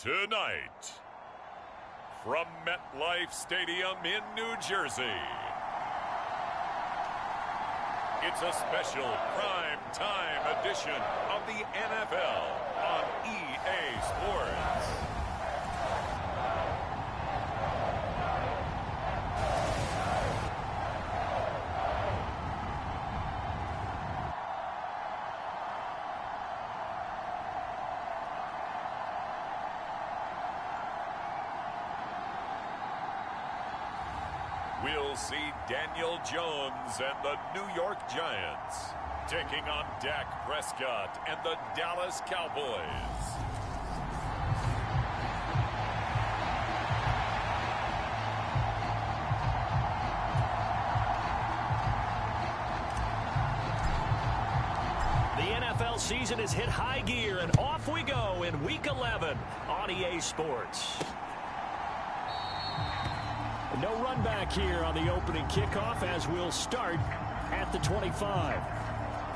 Tonight, from MetLife Stadium in New Jersey, it's a special prime time edition of the NFL on EA Sports. We'll see Daniel Jones and the New York Giants taking on Dak Prescott and the Dallas Cowboys. The NFL season has hit high gear, and off we go in Week 11 on EA Sports. No run back here on the opening kickoff as we'll start at the 25.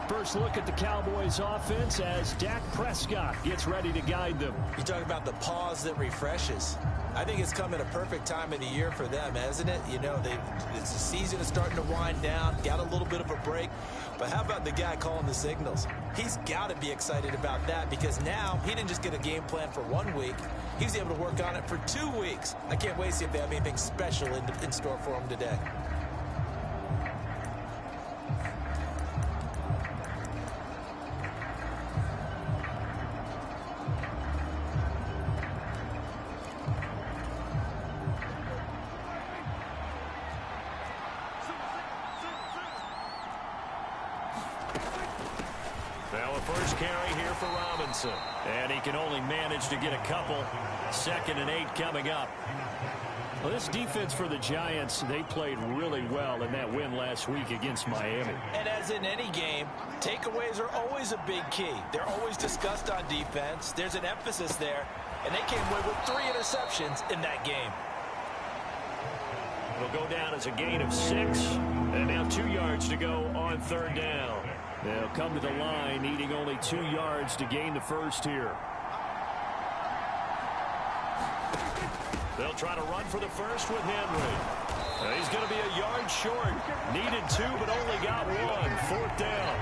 First look at the Cowboys offense as Dak Prescott gets ready to guide them. You talk about the pause that refreshes. I think it's come at a perfect time of the year for them, hasn't it? You know, it's the season is starting to wind down, got a little bit of a break. But how about the guy calling the signals? He's got to be excited about that because now he didn't just get a game plan for 1 week. He was able to work on it for 2 weeks. I can't wait to see if they have anything special in store for him today. Now a first carry here for Robinson. And he can only manage to get a couple. 2nd and 8 coming up. Well, this defense for the Giants, they played really well in that win last week against Miami. And as in any game, takeaways are always a big key. They're always discussed on defense. There's an emphasis there. And they came away with 3 interceptions in that game. It'll go down as a gain of 6. And now 2 yards to go on 3rd down. They'll come to the line, needing only 2 yards to gain the first here. They'll try to run for the first with Henry. He's going to be a yard short. Needed 2, but only got 1. 4th down.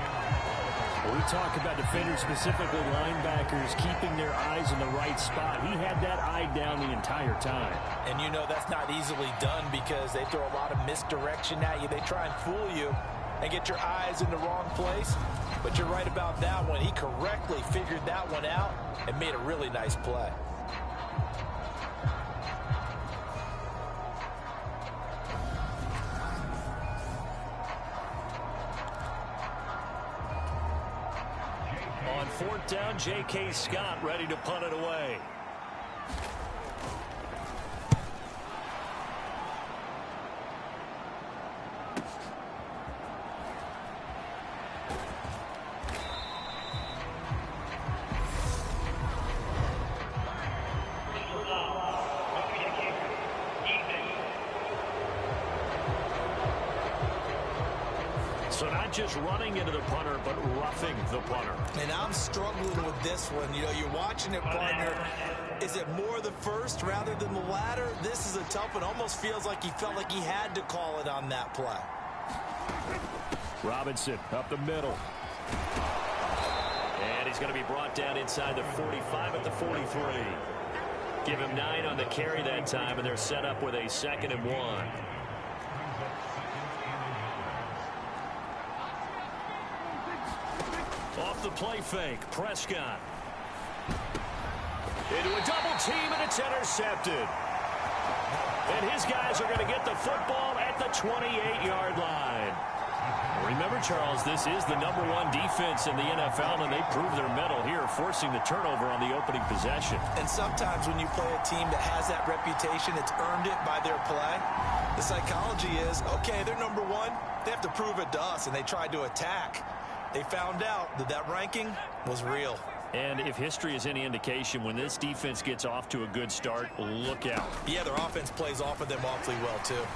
Well, we talk about defenders, specifically linebackers, keeping their eyes in the right spot. He had that eye down the entire time. And you know that's not easily done because they throw a lot of misdirection at you. They try and fool you and get your eyes in the wrong place. But you're right about that one. He correctly figured that one out and made a really nice play. On 4th down, J.K. Scott ready to punt it away. So not just running into the punter, but roughing the punter. And I'm struggling with this one. You know, you're watching it, partner. Is it more the first rather than the latter? This is a tough one. Almost feels like he felt like he had to call it on that play. Robinson up the middle. And he's going to be brought down inside the 45 at the 43. Give him 9 on the carry that time, and they're set up with a 2nd and 1. Off the play fake, Prescott. Into a double team, and it's intercepted. And his guys are going to get the football at the 28-yard line. Remember, Charles, this is the #1 defense in the NFL, and they prove their mettle here, forcing the turnover on the opening possession. And sometimes when you play a team that has that reputation, it's earned it by their play. The psychology is, okay, they're #1. They have to prove it to us, and they tried to attack. They found out that that ranking was real. And if history is any indication, when this defense gets off to a good start, look out. Yeah, their offense plays off of them awfully well, too.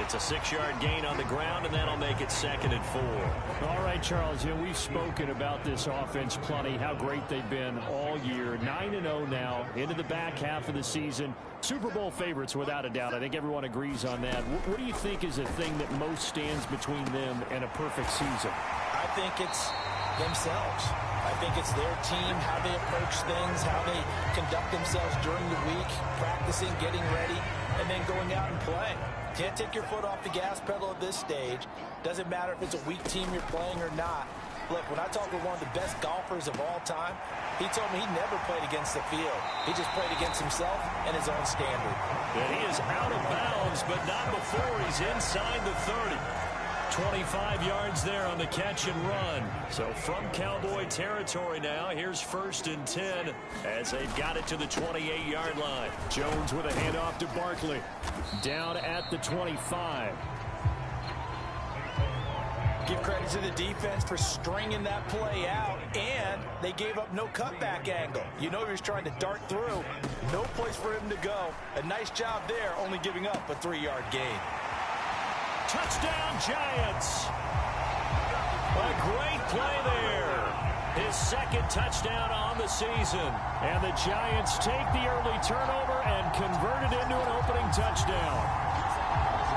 It's a 6-yard gain on the ground, and that'll make it 2nd and 4. All right, Charles, we've spoken about this offense plenty, how great they've been all year. 9-0 now into the back half of the season. Super Bowl favorites, without a doubt. I think everyone agrees on that. What do you think is the thing that most stands between them and a perfect season? I think it's themselves. I think it's their team, how they approach things, how they conduct themselves during the week, practicing, getting ready, and then going out and playing. Can't take your foot off the gas pedal at this stage. Doesn't matter if it's a weak team you're playing or not. Look, when I talk with one of the best golfers of all time, he told me he never played against the field. He just played against himself and his own standard. And he is out of bounds, but not before he's inside the 30. 25 yards there on the catch and run. So from Cowboy territory now, here's 1st and 10 as they've got it to the 28-yard line. Jones with a handoff to Barkley. Down at the 25. Give credit to the defense for stringing that play out, and they gave up no cutback angle. You know he was trying to dart through. No place for him to go. A nice job there, only giving up a 3-yard gain. Touchdown, Giants. A great play there. His 2nd touchdown on the season. And the Giants take the early turnover and convert it into an opening touchdown.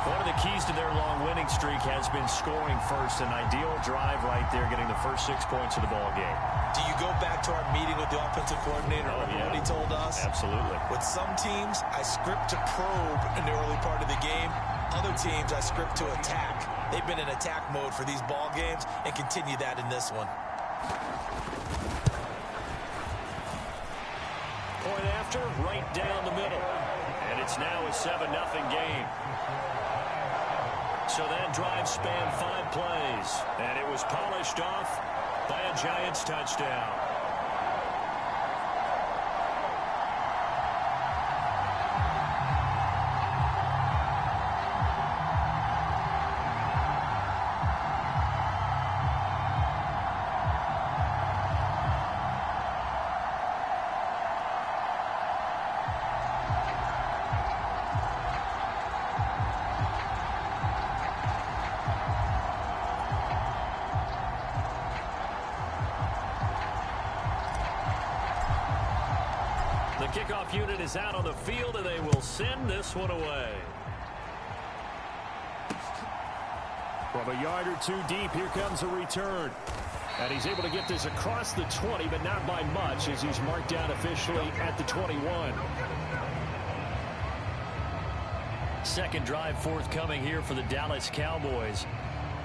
One of the keys to their long winning streak has been scoring first. An ideal drive right there, getting the first 6 points of the ball game. Do you go back to our meeting with the offensive coordinator? Remember what he told us? Absolutely. With some teams, I script to probe in the early part of the game. Other teams, I script to attack. They've been in attack mode for these ball games and continue that in this one. Point after, right down the middle. And it's now a 7-0 game. So that drive spanned 5 plays. And it was polished off by a Giants touchdown. The kickoff unit is out on the field, and they will send this one away. From a yard or 2 deep, here comes a return. And he's able to get this across the 20, but not by much, as he's marked down officially at the 21. 2nd drive forthcoming here for the Dallas Cowboys.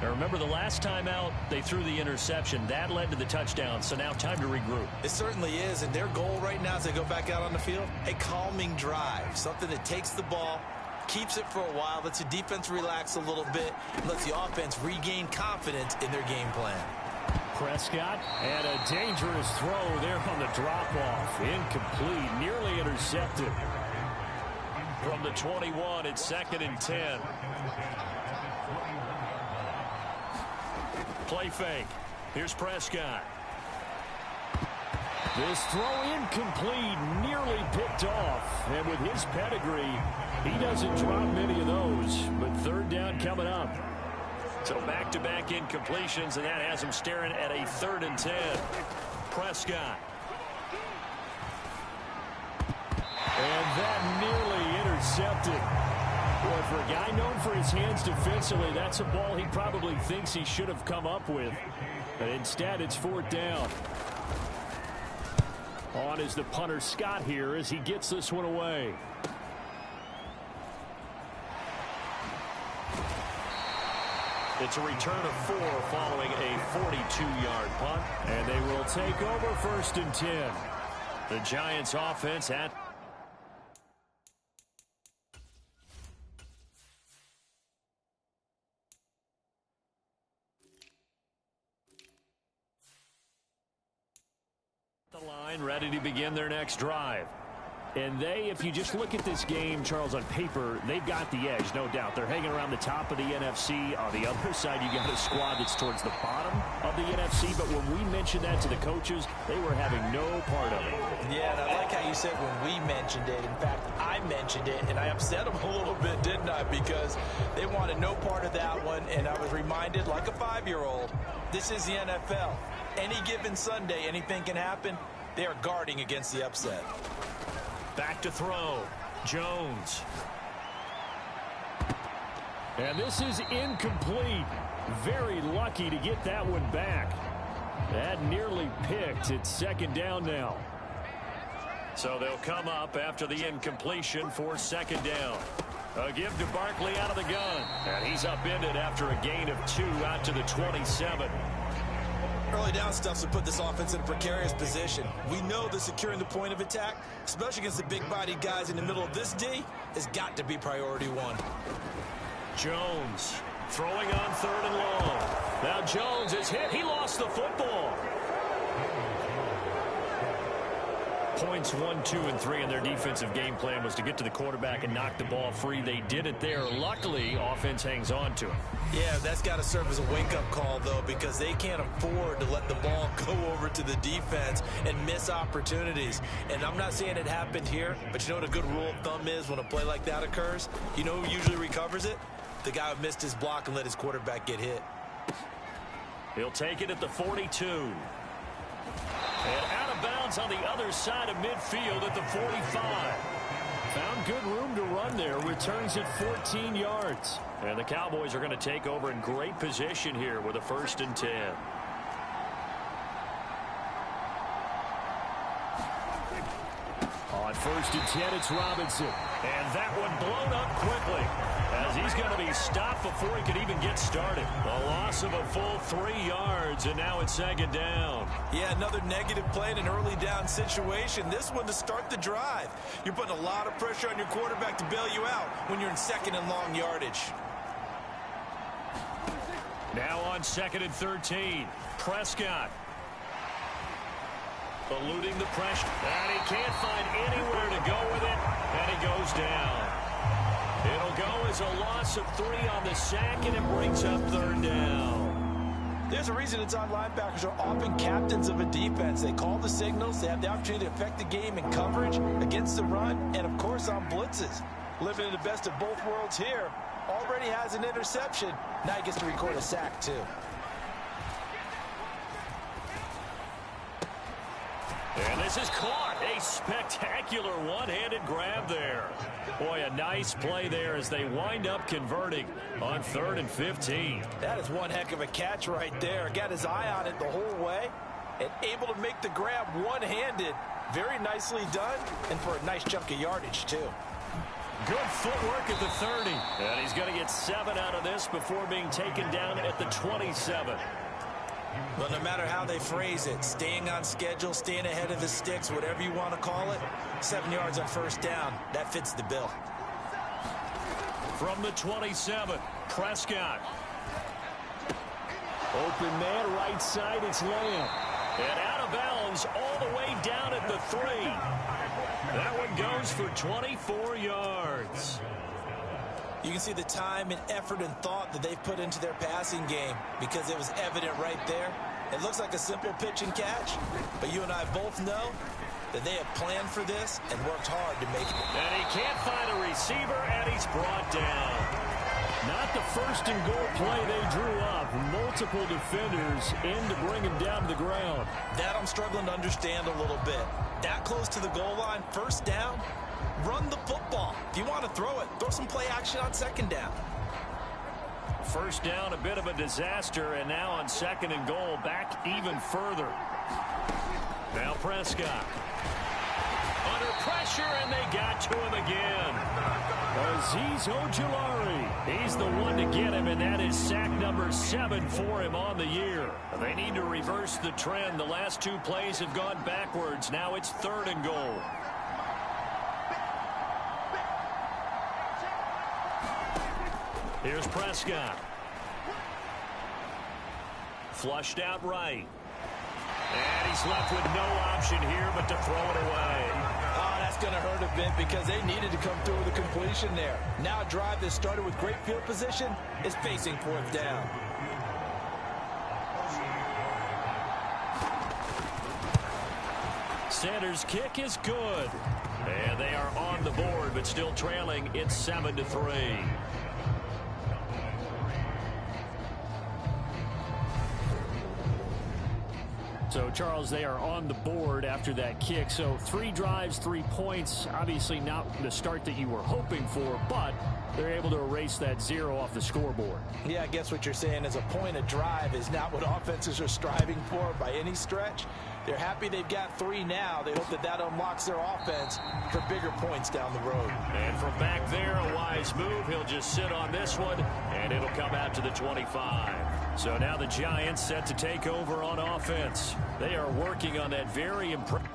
Now remember, the last time out, they threw the interception. That led to the touchdown, so now time to regroup. It certainly is, and their goal right now as they go back out on the field, a calming drive, something that takes the ball, keeps it for a while, lets the defense relax a little bit, and lets the offense regain confidence in their game plan. Prescott, and a dangerous throw there on the drop-off. Incomplete, nearly intercepted. From the 21, it's 2nd and 10. Play fake. Here's Prescott. This throw incomplete, nearly picked off. And with his pedigree, he doesn't drop many of those. But 3rd down coming up. So back-to-back incompletions, and that has him staring at a 3rd and 10. Prescott. And that nearly intercepted. Boy, for a guy known for his hands defensively, that's a ball he probably thinks he should have come up with. But instead, it's 4th down. On is the punter Scott here as he gets this one away. It's a return of 4 following a 42-yard punt. And they will take over 1st and 10. The Giants offense at the line, ready to begin their next drive. And if you just look at this game, Charles, on paper, they've got the edge, no doubt. They're hanging around the top of the NFC. On the other side, you got a squad that's towards the bottom of the NFC. But when we mentioned that to the coaches, they were having no part of it. Yeah, and I like how you said when we mentioned it. In fact, I mentioned it, and I upset them a little bit, didn't I? Because they wanted no part of that one, and I was reminded, like a 5-year-old, this is the NFL. Any given Sunday, anything can happen. They are guarding against the upset. Back to throw. Jones. And this is incomplete. Very lucky to get that one back. That nearly picked. It's second down now. So they'll come up after the incompletion for second down. A give to Barkley out of the gun. And he's upended after a gain of 2 out to the 27. Early down stuff to put this offense in a precarious position. We know that securing the point of attack, especially against the big-bodied guys in the middle of this D, has got to be priority one. Jones throwing on 3rd and long. Now Jones is hit. He lost the football. Points 1, 2, and 3 in their defensive game plan was to get to the quarterback and knock the ball free. They did it there. Luckily, offense hangs on to it. Yeah, that's got to serve as a wake-up call, though, because they can't afford to let the ball go over to the defense and miss opportunities. And I'm not saying it happened here, but you know what a good rule of thumb is when a play like that occurs? You know who usually recovers it? The guy who missed his block and let his quarterback get hit. He'll take it at the 42. And out of bounds on the other side of midfield at the 45. Found good room to run there. Returns at 14 yards. And the Cowboys are going to take over in great position here with a 1st and 10. On 1st and 10, it's Robinson. And that one blown up quickly as he's going to be stopped before he could even get started. A loss of a full 3 yards, and now it's second down. Yeah, another negative play in an early down situation. This one to start the drive. You're putting a lot of pressure on your quarterback to bail you out when you're in 2nd and long yardage. Now on 2nd and 13, Prescott. Eluding the pressure, and he can't find anywhere to go with it, and he goes down. It'll go as a loss of 3 on the sack, and it brings up 3rd down. There's a reason inside linebackers are often captains of a defense. They call the signals. They have the opportunity to affect the game in coverage, against the run, and, of course, on blitzes. Living in the best of both worlds here. Already has an interception. Now he gets to record a sack, too. And this is caught. A spectacular one-handed grab there. Boy, a nice play there as they wind up converting on 3rd and 15. That is one heck of a catch right there. Got his eye on it the whole way and able to make the grab one-handed. Very nicely done, and for a nice chunk of yardage, too. Good footwork at the 30. And he's going to get 7 out of this before being taken down at the 27. Well, no matter how they phrase it, staying on schedule, staying ahead of the sticks, whatever you want to call it, 7 yards on 1st down, that fits the bill. From the 27, Prescott. Open man, right side, it's Lamb. And out of bounds all the way down at the 3. That one goes for 24 yards. You can see the time and effort and thought that they've put into their passing game because it was evident right there. It looks like a simple pitch and catch, but you and I both know that they have planned for this and worked hard to make it. And he can't find a receiver, and he's brought down. Not the 1st and goal play they drew up. Multiple defenders in to bring him down to the ground. That I'm struggling to understand a little bit. That close to the goal line, 1st down, run the football. If you want to throw it, throw some play action on 2nd down. 1st down, a bit of a disaster, and now on 2nd and goal, back even further. Now Prescott. Under pressure, and they got to him again. Azeez Ojulari. He's the one to get him, and that is sack number 7 for him on the year. They need to reverse the trend. The last 2 plays have gone backwards. Now it's 3rd and goal. Here's Prescott. Flushed out right. And he's left with no option here but to throw it away. Oh, that's going to hurt a bit because they needed to come through with a completion there. Now a drive that started with great field position is facing fourth down. Sanders' kick is good. And they are on the board, but still trailing. It's 7-3. So, Charles, they are on the board after that kick. So 3 drives, 3 points. Obviously not the start that you were hoping for, but they're able to erase that 0 off the scoreboard. Yeah, I guess what you're saying is a point a drive is not what offenses are striving for by any stretch. They're happy they've got 3 now. They hope that that unlocks their offense for bigger points down the road. And from back there, a wise move. He'll just sit on this one, and it'll come out to the 25. So now the Giants set to take over on offense. They are working on that very impressive.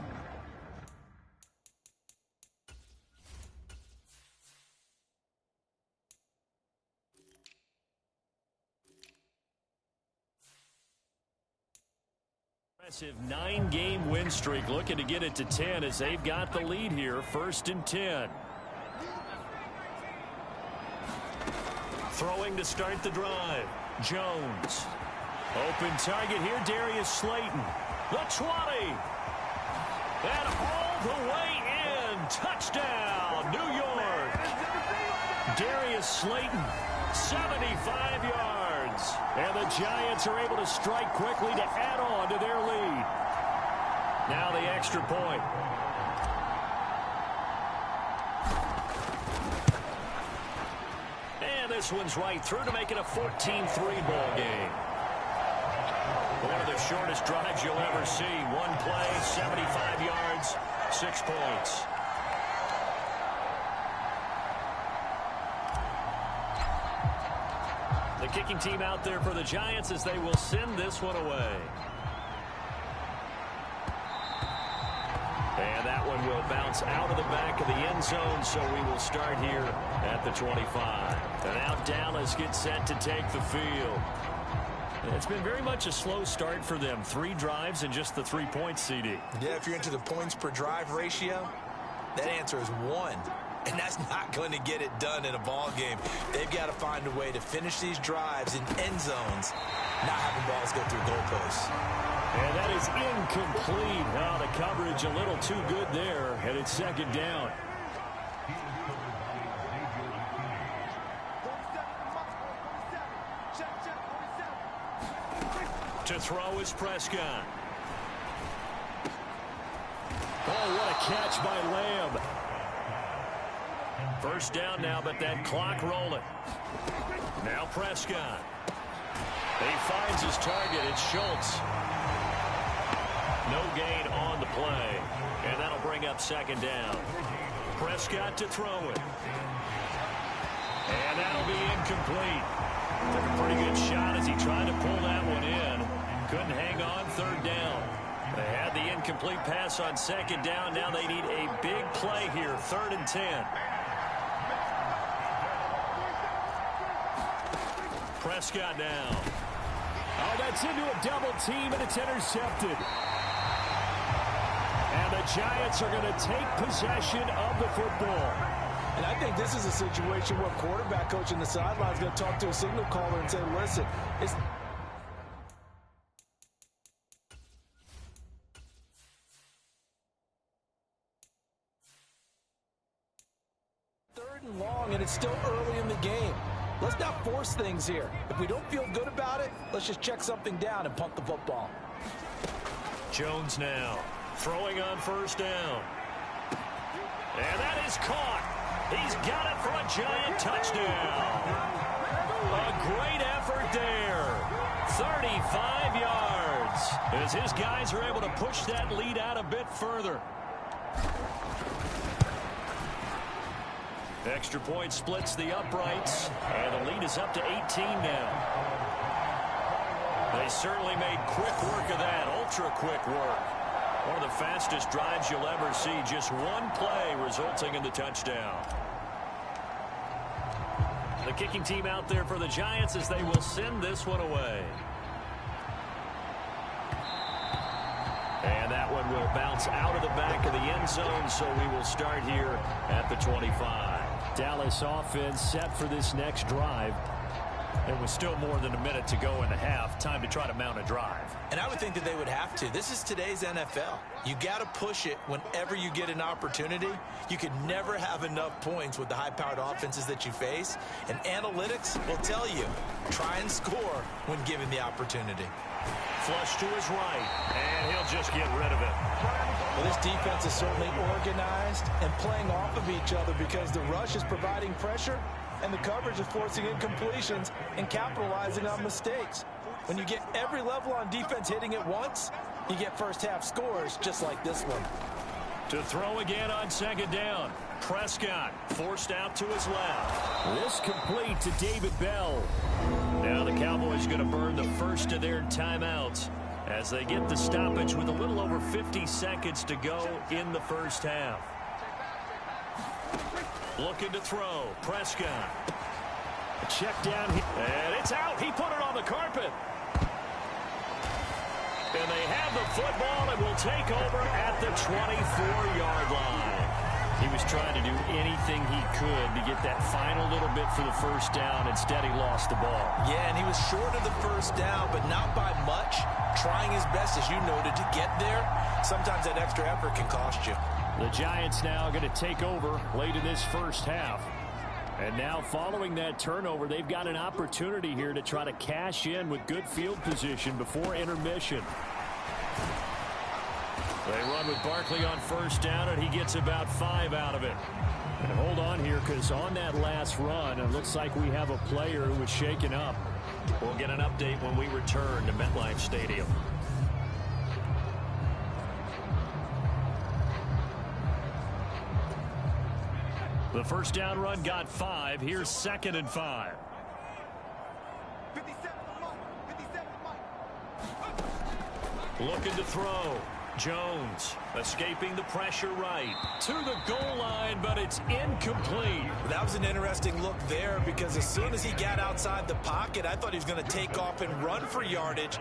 Impressive 9-game win streak, looking to get it to 10 as they've got the lead here. 1st and 10. Throwing to start the drive. Jones. Open target here, Darius Slayton. The 20. And all the way in. Touchdown, New York. Darius Slayton, 75 yards. And the Giants are able to strike quickly to add on to their lead. Now the extra point. And this one's right through to make it a 14-3 ball game. One of the shortest drives you'll ever see. 1 play, 75 yards, 6 points. The kicking team out there for the Giants as they will send this one away. And that one will bounce out of the back of the end zone, so we will start here at the 25. And now Dallas gets set to take the field. It's been very much a slow start for them. 3 drives and just the 3 points, CD. Yeah, if you're into the points per drive ratio, that answer is 1. And that's not going to get it done in a ball game. They've got to find a way to finish these drives in end zones, not having balls go through goalposts. And that is incomplete. Now the coverage a little too good there, and it's 2nd down. To throw is Prescott. Oh, what a catch by Lamb. 1st down now, but that clock rolling. Now Prescott. He finds his target. It's Schultz. No gain on the play. And that'll bring up 2nd down. Prescott to throw it. And that'll be incomplete. Took a pretty good shot as he tried to pull that one in. Couldn't hang on. 3rd down. They had the incomplete pass on 2nd down. Now they need a big play here. 3rd and 10. Prescott now. Oh, that's into a double team, and it's intercepted. And the Giants are going to take possession of the football. And I think this is a situation where quarterback coach in the sideline is going to talk to a signal caller and say, listen, it's 3rd and long, and it's still early in the game. Let's not force things here. If we don't feel good about it, let's just check something down and punt the football. Jones now throwing on 1st down. And that is caught. He's got it for a Giant touchdown. A great effort there. 35 yards. As his guys are able to push that lead out a bit further. Extra point splits the uprights, and the lead is up to 18 now. They certainly made quick work of that, ultra-quick work. One of the fastest drives you'll ever see, just 1 play resulting in the touchdown. The kicking team out there for the Giants as they will send this one away. And that one will bounce out of the back of the end zone, so we will start here at the 25. Dallas offense set for this next drive. There was still more than a minute to go in the half. Time to try to mount a drive. And I would think that they would have to. This is today's NFL. You got to push it whenever you get an opportunity. You could never have enough points with the high-powered offenses that you face. And analytics will tell you, try and score when given the opportunity. Flush to his right, and he'll just get rid of it. Well, this defense is certainly organized and playing off of each other because the rush is providing pressure and the coverage is forcing incompletions and capitalizing on mistakes. When you get every level on defense hitting at once, you get first-half scores just like this one. To throw again on second down. Prescott forced out to his left. This complete to David Bell. Now the Cowboys going to burn the first of their timeouts as they get the stoppage with a little over 50 seconds to go in the first half. Looking to throw. Prescott. A check down. And it's out. He put it on the carpet. And they have the football and will take over at the 24-yard line. He was trying to do anything he could to get that final little bit for the first down. Instead, he lost the ball. Yeah, and he was short of the first down, but not by much. Trying his best, as you noted, to get there. Sometimes that extra effort can cost you. The Giants now going to take over late in this first half. And now following that turnover, they've got an opportunity here to try to cash in with good field position before intermission. They run with Barkley on first down, and he gets about 5 out of it. And hold on here, because on that last run, it looks like we have a player who was shaken up. We'll get an update when we return to MetLife Stadium. The first down run got 5. Here's 2nd and 5. Looking to throw. Jones escaping the pressure right to the goal line, but it's incomplete. That was an interesting look there because as soon as he got outside the pocket, I thought he was going to take off and run for yardage.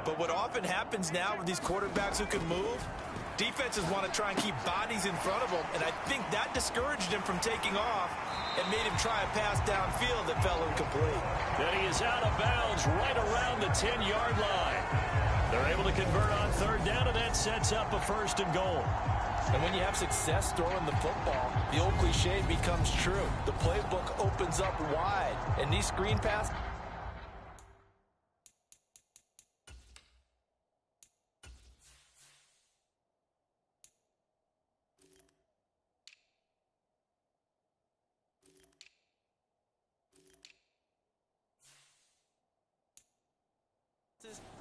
But what often happens now with these quarterbacks who can move, defenses want to try and keep bodies in front of them, and I think that discouraged him from taking off and made him try a pass downfield that fell incomplete. Then he is out of bounds right around the 10-yard line. They're able to convert on third down, and that sets up a 1st and goal. And when you have success throwing the football, the old cliche becomes true. The playbook opens up wide, and these screen passes.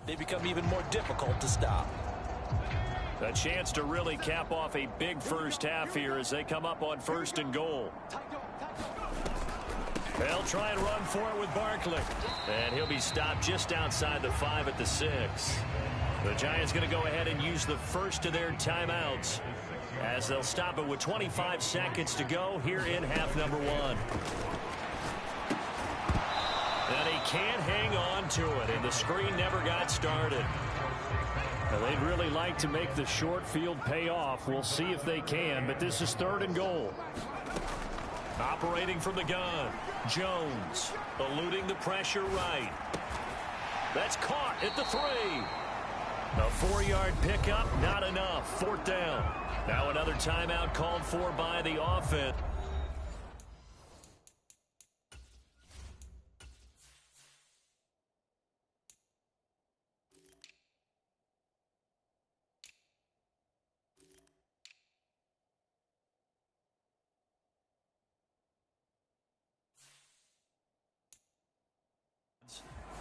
They become even more difficult to stop. A chance to really cap off a big first half here as they come up on 1st and goal. They'll try and run for it with Barkley. And he'll be stopped just outside the 5 at the 6. The Giants going to go ahead and use the first of their timeouts as they'll stop it with 25 seconds to go here in half number 1. And he can't hang on to it, and the screen never got started. Now, they'd really like to make the short field pay off. We'll see if they can, but this is 3rd and goal. Operating from the gun, Jones eluding the pressure right. That's caught at the 3. A 4-yard pickup, not enough. 4th down. Now another timeout called for by the offense.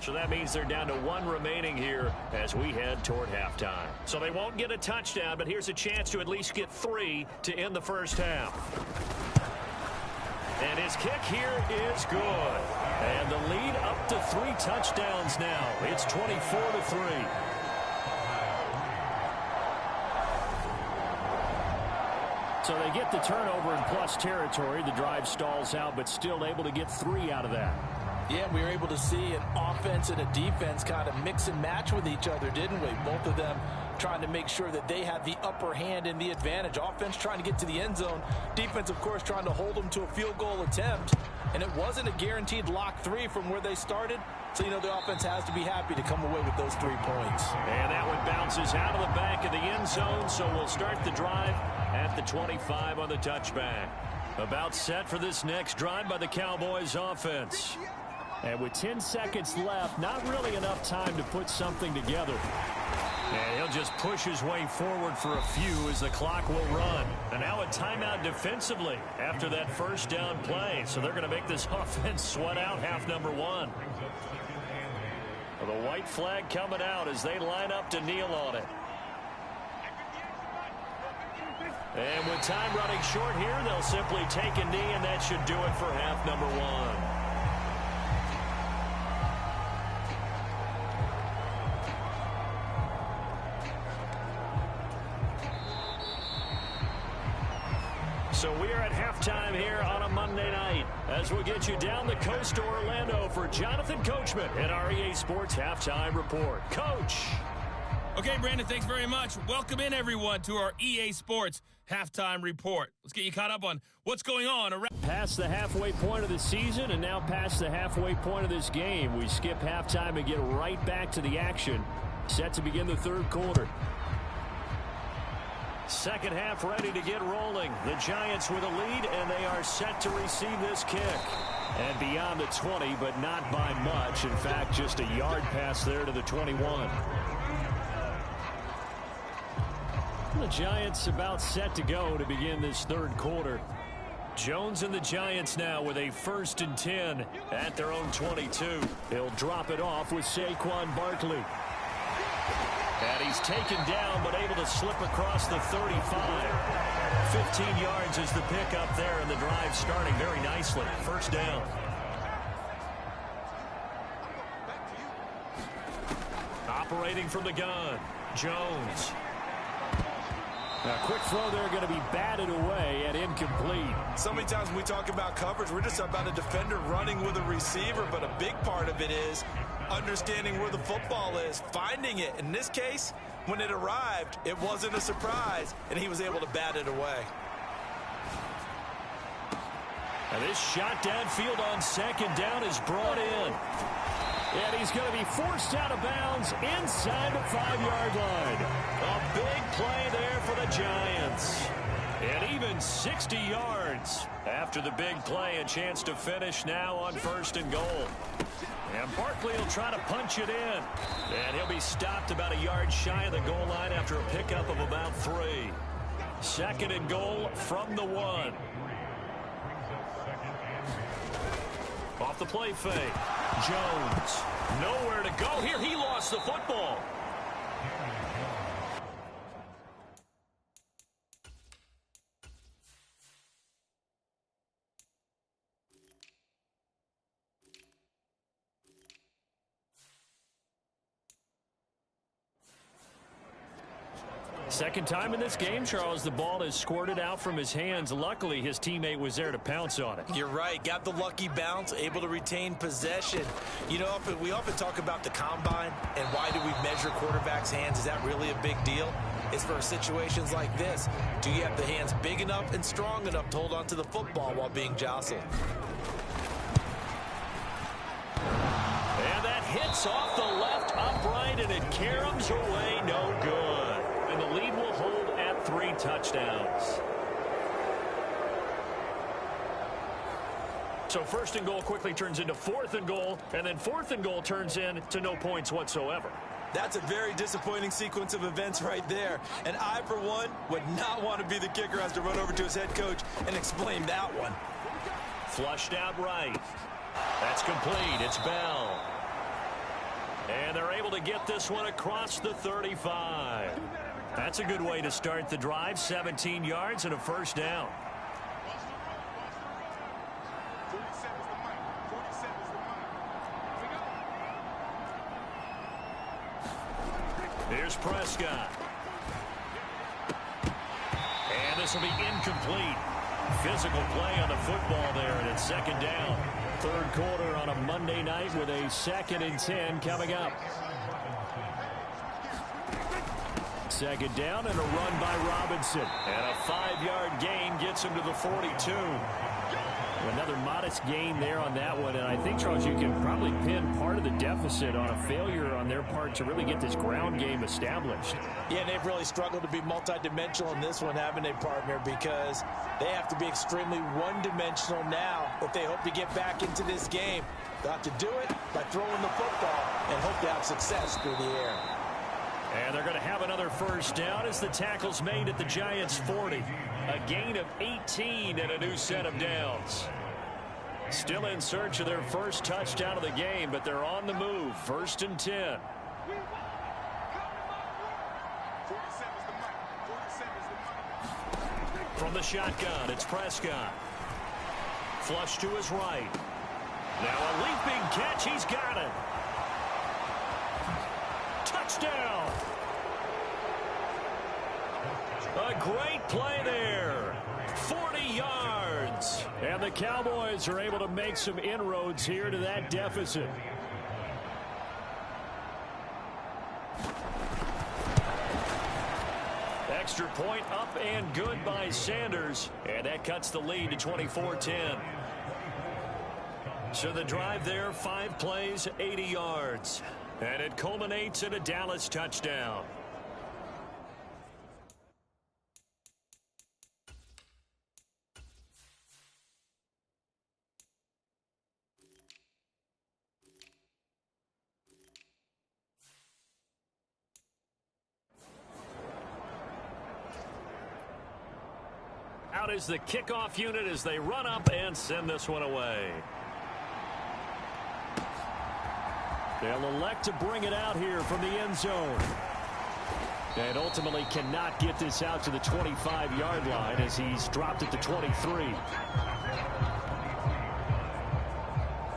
So that means they're down to 1 remaining here as we head toward halftime. So they won't get a touchdown, but here's a chance to at least get 3 to end the first half. And his kick here is good. And the lead up to 3 touchdowns now. It's 24-3. So they get the turnover in plus territory. The drive stalls out, but still able to get 3 out of that. Yeah, we were able to see an offense and a defense kind of mix and match with each other, didn't we? Both of them trying to make sure that they had the upper hand and the advantage. Offense trying to get to the end zone. Defense, of course, trying to hold them to a field goal attempt. And it wasn't a guaranteed lock 3 from where they started. So, you know, the offense has to be happy to come away with those 3 points. And that one bounces out of the back of the end zone. So we'll start the drive at the 25 on the touchback. About set for this next drive by the Cowboys offense. And with 10 seconds left, not really enough time to put something together. And he'll just push his way forward for a few as the clock will run. And now a timeout defensively after that first down play. So they're going to make this offense sweat out half number 1. The white flag coming out as they line up to kneel on it. And with time running short here, they'll simply take a knee, and that should do it for half number 1. So we are at halftime here on a Monday night as we'll get you down the coast to Orlando for Jonathan Coachman at our EA Sports Halftime Report. Coach. Okay, Brandon, thanks very much. Welcome in, everyone, to our EA Sports Halftime Report. Let's get you caught up on what's going on around. Past the halfway point of the season and now past the halfway point of this game. We skip halftime and get right back to the action. Set to begin the third quarter. Second half ready to get rolling. The Giants with a lead, and they are set to receive this kick. And beyond the 20, but not by much. In fact, just a yard pass there to the 21. The Giants about set to go to begin this third quarter. Jones and the Giants now with a 1st and 10 at their own 22. They'll drop it off with Saquon Barkley. And he's taken down, but able to slip across the 35. 15 yards is the pickup there, and the drive starting very nicely. First down. Operating from the gun, Jones. A quick throw there going to be batted away and incomplete. So many times when we talk about coverage, we're just about a defender running with a receiver, but a big part of it is understanding where the football is, finding it. In this case, when it arrived, it wasn't a surprise, and he was able to bat it away. And this shot downfield on second down is brought in. And he's going to be forced out of bounds inside the 5-yard line. A big play there for the Giants. And even 60 yards after the big play. A chance to finish now on 1st and goal. And Barkley will try to punch it in. And he'll be stopped about a yard shy of the goal line after a pickup of about 3. 2nd and goal from the 1. Off the play fake. Jones. Nowhere to go here. He lost the football. Second time in this game, Charles, the ball is squirted out from his hands. Luckily, his teammate was there to pounce on it. You're right. Got the lucky bounce, able to retain possession. You know, we often talk about the combine and why do we measure quarterbacks' hands. Is that really a big deal? It's for situations like this. Do you have the hands big enough and strong enough to hold on to the football while being jostled? And that hits off the left upright, and it caroms away no good. And the lead will hold at 3 touchdowns. So 1st and goal quickly turns into 4th and goal, and then 4th and goal turns into no points whatsoever. That's a very disappointing sequence of events right there. And I, for one, would not want to be the kicker who has to run over to his head coach and explain that one. Flushed out right. That's complete. It's Bell. And they're able to get this one across the 35. That's a good way to start the drive. 17 yards and a 1st down. Here's Prescott. And this will be incomplete. Physical play on the football there, and it's 2nd down. Third quarter on a Monday night with a 2nd and 10 coming up. Second down and a run by Robinson. And a 5-yard gain gets him to the 42. Another modest gain there on that one. And I think, Charles, you can probably pin part of the deficit on a failure on their part to really get this ground game established. Yeah, and they've really struggled to be multidimensional in this one, haven't they, partner? Because they have to be extremely one-dimensional now if they hope to get back into this game. They'll have to do it by throwing the football and hope to have success through the air. And they're going to have another first down as the tackle's made at the Giants' 40. A gain of 18 and a new set of downs. Still in search of their first touchdown of the game, but they're on the move. 1st and 10. From the shotgun, it's Prescott. Flush to his right. Now a leaping catch. He's got it. Touchdown. A great play there. 40 yards. And the Cowboys are able to make some inroads here to that deficit. Extra point up and good by Sanders. And that cuts the lead to 24-10. So the drive there, 5 plays, 80 yards. And it culminates in a Dallas touchdown. Out is the kickoff unit as they run up and send this one away. They'll elect to bring it out here from the end zone. And ultimately cannot get this out to the 25-yard line as he's dropped at the 23.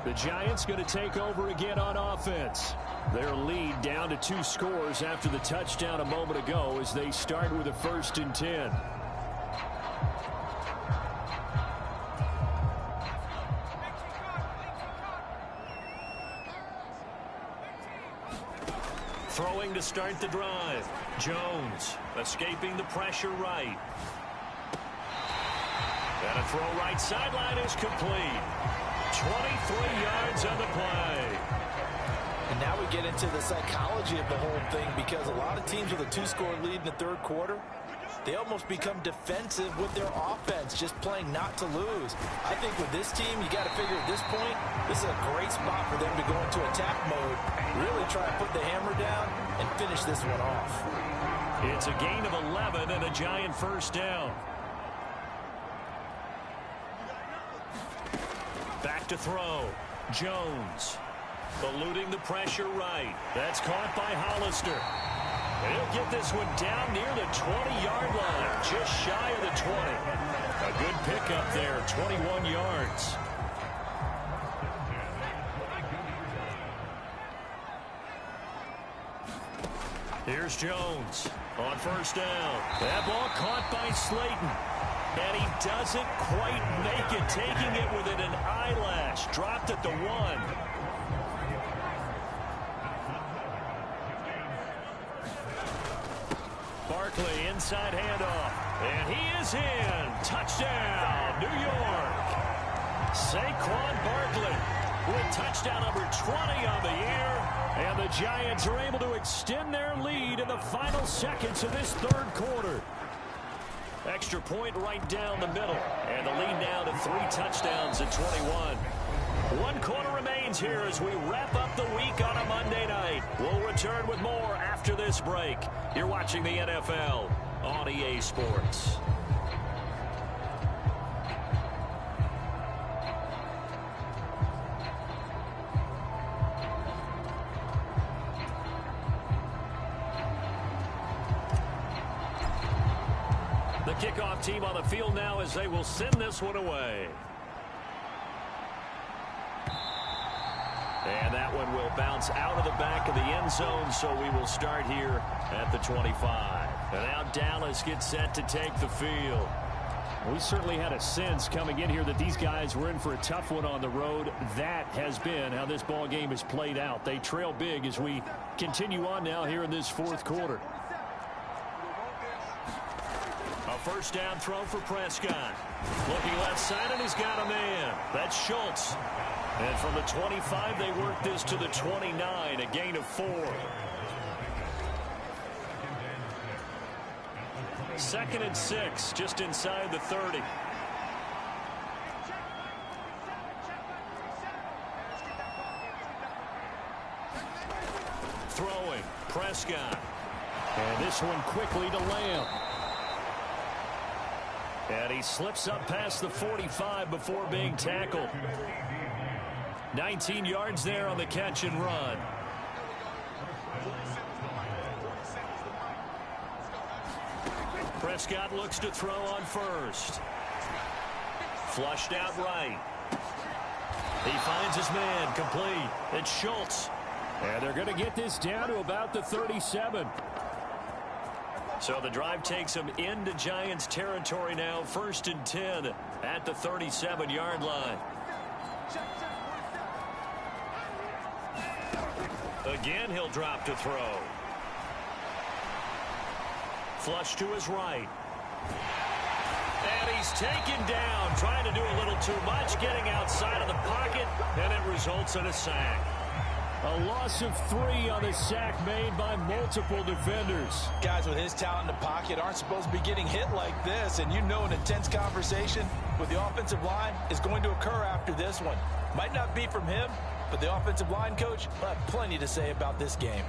The Giants going to take over again on offense. Their lead down to 2 scores after the touchdown a moment ago as they start with a 1st and 10. Throwing to start the drive. Jones escaping the pressure right. And a throw right sideline is complete. 23 yards on the play. And now we get into the psychology of the whole thing, because a lot of teams with a 2-score lead in the third quarter, they almost become defensive with their offense, just playing not to lose. I think with this team, you got to figure at this point, this is a great spot for them to go into attack mode, really try to put the hammer down and finish this one off. It's a gain of 11 and a Giant first down. Back to throw. Jones eluding the pressure right. That's caught by Hollister. And he'll get this one down near the 20-yard line, just shy of the 20. A good pickup there, 21 yards. Here's Jones on first down. That ball caught by Slayton. And he doesn't quite make it, taking it within an eyelash. Dropped at the 1. Barkley inside handoff. And he is in. Touchdown, New York. Saquon Barkley with touchdown number 20 on the year. And the Giants are able to extend their lead in the final seconds of this third quarter. Extra point right down the middle. And the lead now to 3 touchdowns at 21. 1 quarter remains here as we wrap up the week on a Monday night. We'll return with more after this break. You're watching the NFL on EA Sports. The kickoff team on the field now as they will send this one away. And that one will bounce out of the back of the end zone, so we will start here at the 25. And now Dallas gets set to take the field. We certainly had a sense coming in here that these guys were in for a tough one on the road. That has been how this ball game has played out. They trail big as we continue on now here in this fourth quarter. A first down throw for Prescott. Looking left side, and he's got a man. That's Schultz. And from the 25, they work this to the 29, a gain of 4. Second and 6, just inside the 30. Throwing, Prescott. And this one quickly to Lamb. And he slips up past the 45 before being tackled. 19 yards there on the catch and run. Prescott looks to throw on first. Flushed out right. He finds his man, complete. It's Schultz. And they're going to get this down to about the 37. So the drive takes them into Giants territory now. 1st and 10 at the 37-yard line. Again, he'll drop to throw. Flush to his right. And he's taken down, trying to do a little too much, getting outside of the pocket, and it results in a sack. A loss of 3 on the sack made by multiple defenders. Guys with his talent in the pocket aren't supposed to be getting hit like this, and you know an intense conversation with the offensive line is going to occur after this one. Might not be from him, but the offensive line coach will have plenty to say about this game.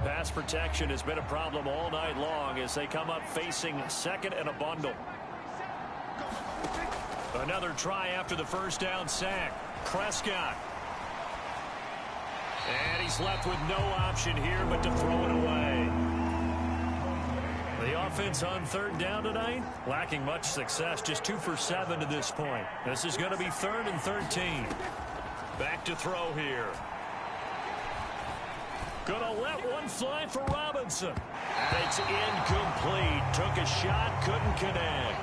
Pass protection has been a problem all night long as they come up facing second and a bundle. Another try after the first down sack. Prescott. And he's left with no option here but to throw it away. The offense on 3rd down tonight, lacking much success, just 2 for 7 to this point. This is going to be 3rd and 13. Back to throw here. Gonna let one fly for Robinson. It's incomplete. Took a shot, couldn't connect.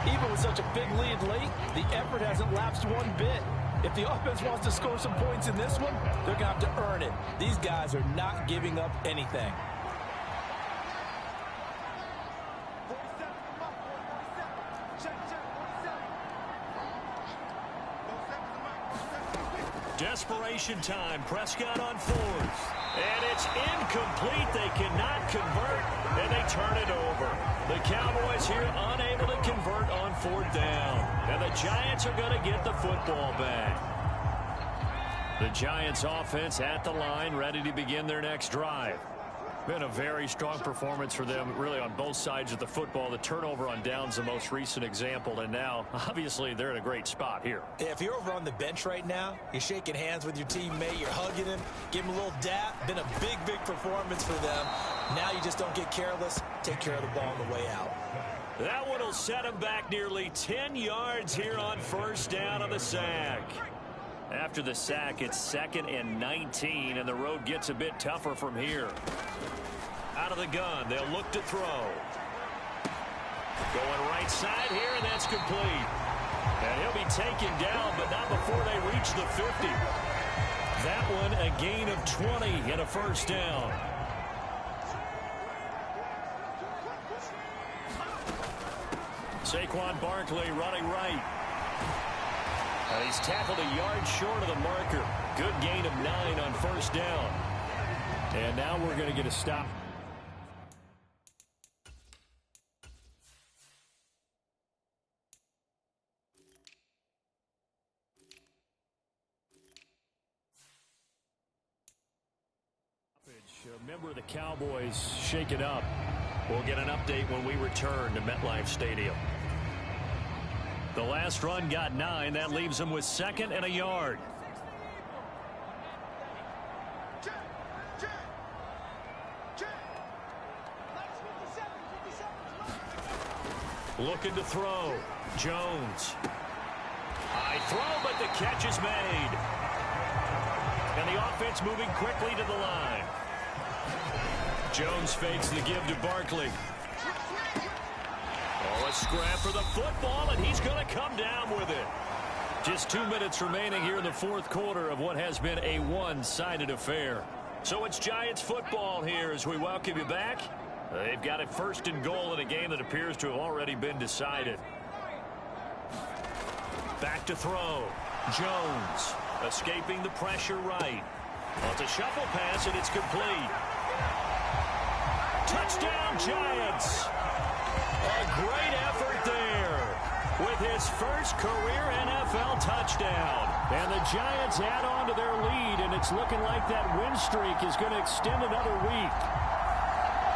Even with such a big lead late, the effort hasn't lapsed one bit. If the offense wants to score some points in this one, they're going to have to earn it. These guys are not giving up anything. Desperation time. Prescott on 4th. And it's incomplete. They cannot convert, and they turn it over. The Cowboys here unable to convert on 4th down. And the Giants are going to get the football back. The Giants offense at the line, ready to begin their next drive. Been a very strong performance for them, really, on both sides of the football. The turnover on downs, the most recent example, and now, obviously, they're in a great spot here. Yeah, if you're over on the bench right now, you're shaking hands with your teammate, you're hugging him, give him a little dap. Been a big, big performance for them. Now you just don't get careless. Take care of the ball on the way out. That one will set him back nearly 10 yards here on 1st down on the sack. After the sack, it's 2nd and 19, and the road gets a bit tougher from here. Out of the gun, they'll look to throw. Going right side here, and that's complete. And he'll be taken down, but not before they reach the 50. That one a gain of 20 and a 1st down. Saquon Barkley running right. And he's tackled a yard short of the marker. Good gain of 9 on 1st down. And now we're going to get a stop. A member of the Cowboys shake it up. We'll get an update when we return to MetLife Stadium. The last run got 9. That leaves them with 2nd and a yard. Looking to throw. Jones. High throw, but the catch is made. And the offense moving quickly to the line. Jones fakes the give to Barkley. Oh, a scrap for the football, and he's going to come down with it. Just 2 minutes remaining here in the fourth quarter of what has been a one-sided affair. So it's Giants football here as we welcome you back. They've got it 1st and goal in a game that appears to have already been decided. Back to throw. Jones escaping the pressure right. Well, it's a shuffle pass, and it's complete. Touchdown, Giants. A great effort there with his first career NFL touchdown. And the Giants add on to their lead, and it's looking like that win streak is going to extend another week.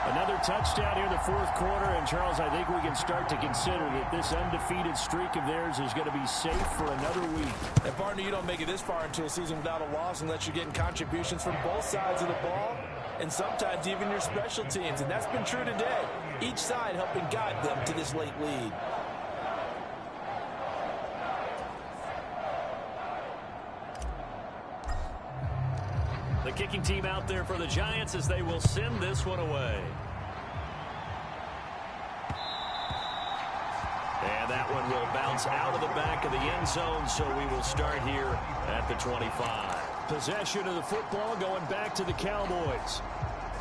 Another touchdown here in the fourth quarter, and Charles, I think we can start to consider that this undefeated streak of theirs is going to be safe for another week. And partner, you don't make it this far into a season without a loss unless you're getting contributions from both sides of the ball, and sometimes even your special teams, and that's been true today. Each side helping guide them to this late lead. The kicking team out there for the Giants as they will send this one away. And that one will bounce out of the back of the end zone, so we will start here at the 25. Possession of the football going back to the Cowboys.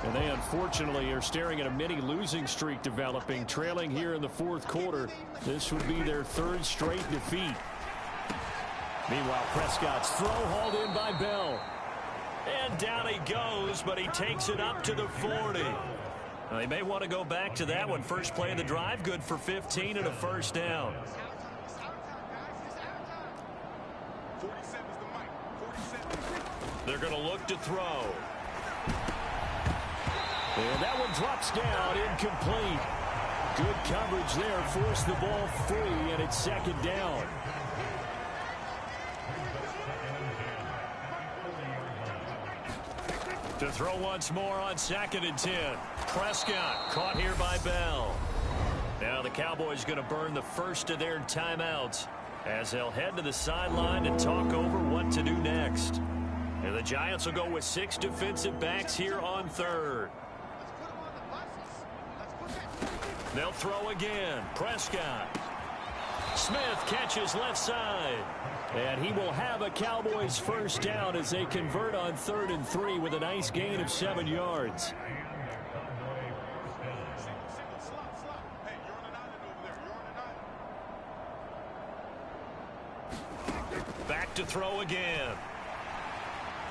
And they unfortunately are staring at a mini losing streak developing, trailing here in the fourth quarter. This would be their 3rd straight defeat. Meanwhile, Prescott's throw hauled in by Bell. And down he goes, but he takes it up to the 40. They may want to go back to that one. First play of the drive, good for 15 and a first down. They're going to look to throw. And that one drops down, incomplete. Good coverage there, forced the ball free, and it's 2nd down. To throw once more on 2nd and 10. Prescott caught here by Bell. Now the Cowboys going to burn the first of their timeouts as they'll head to the sideline and talk over what to do next. And the Giants will go with 6 defensive backs here on 3rd. They'll throw again. Prescott. Smith catches left side. And he will have a Cowboys first down as they convert on 3rd and 3 with a nice gain of 7 yards. Back to throw again.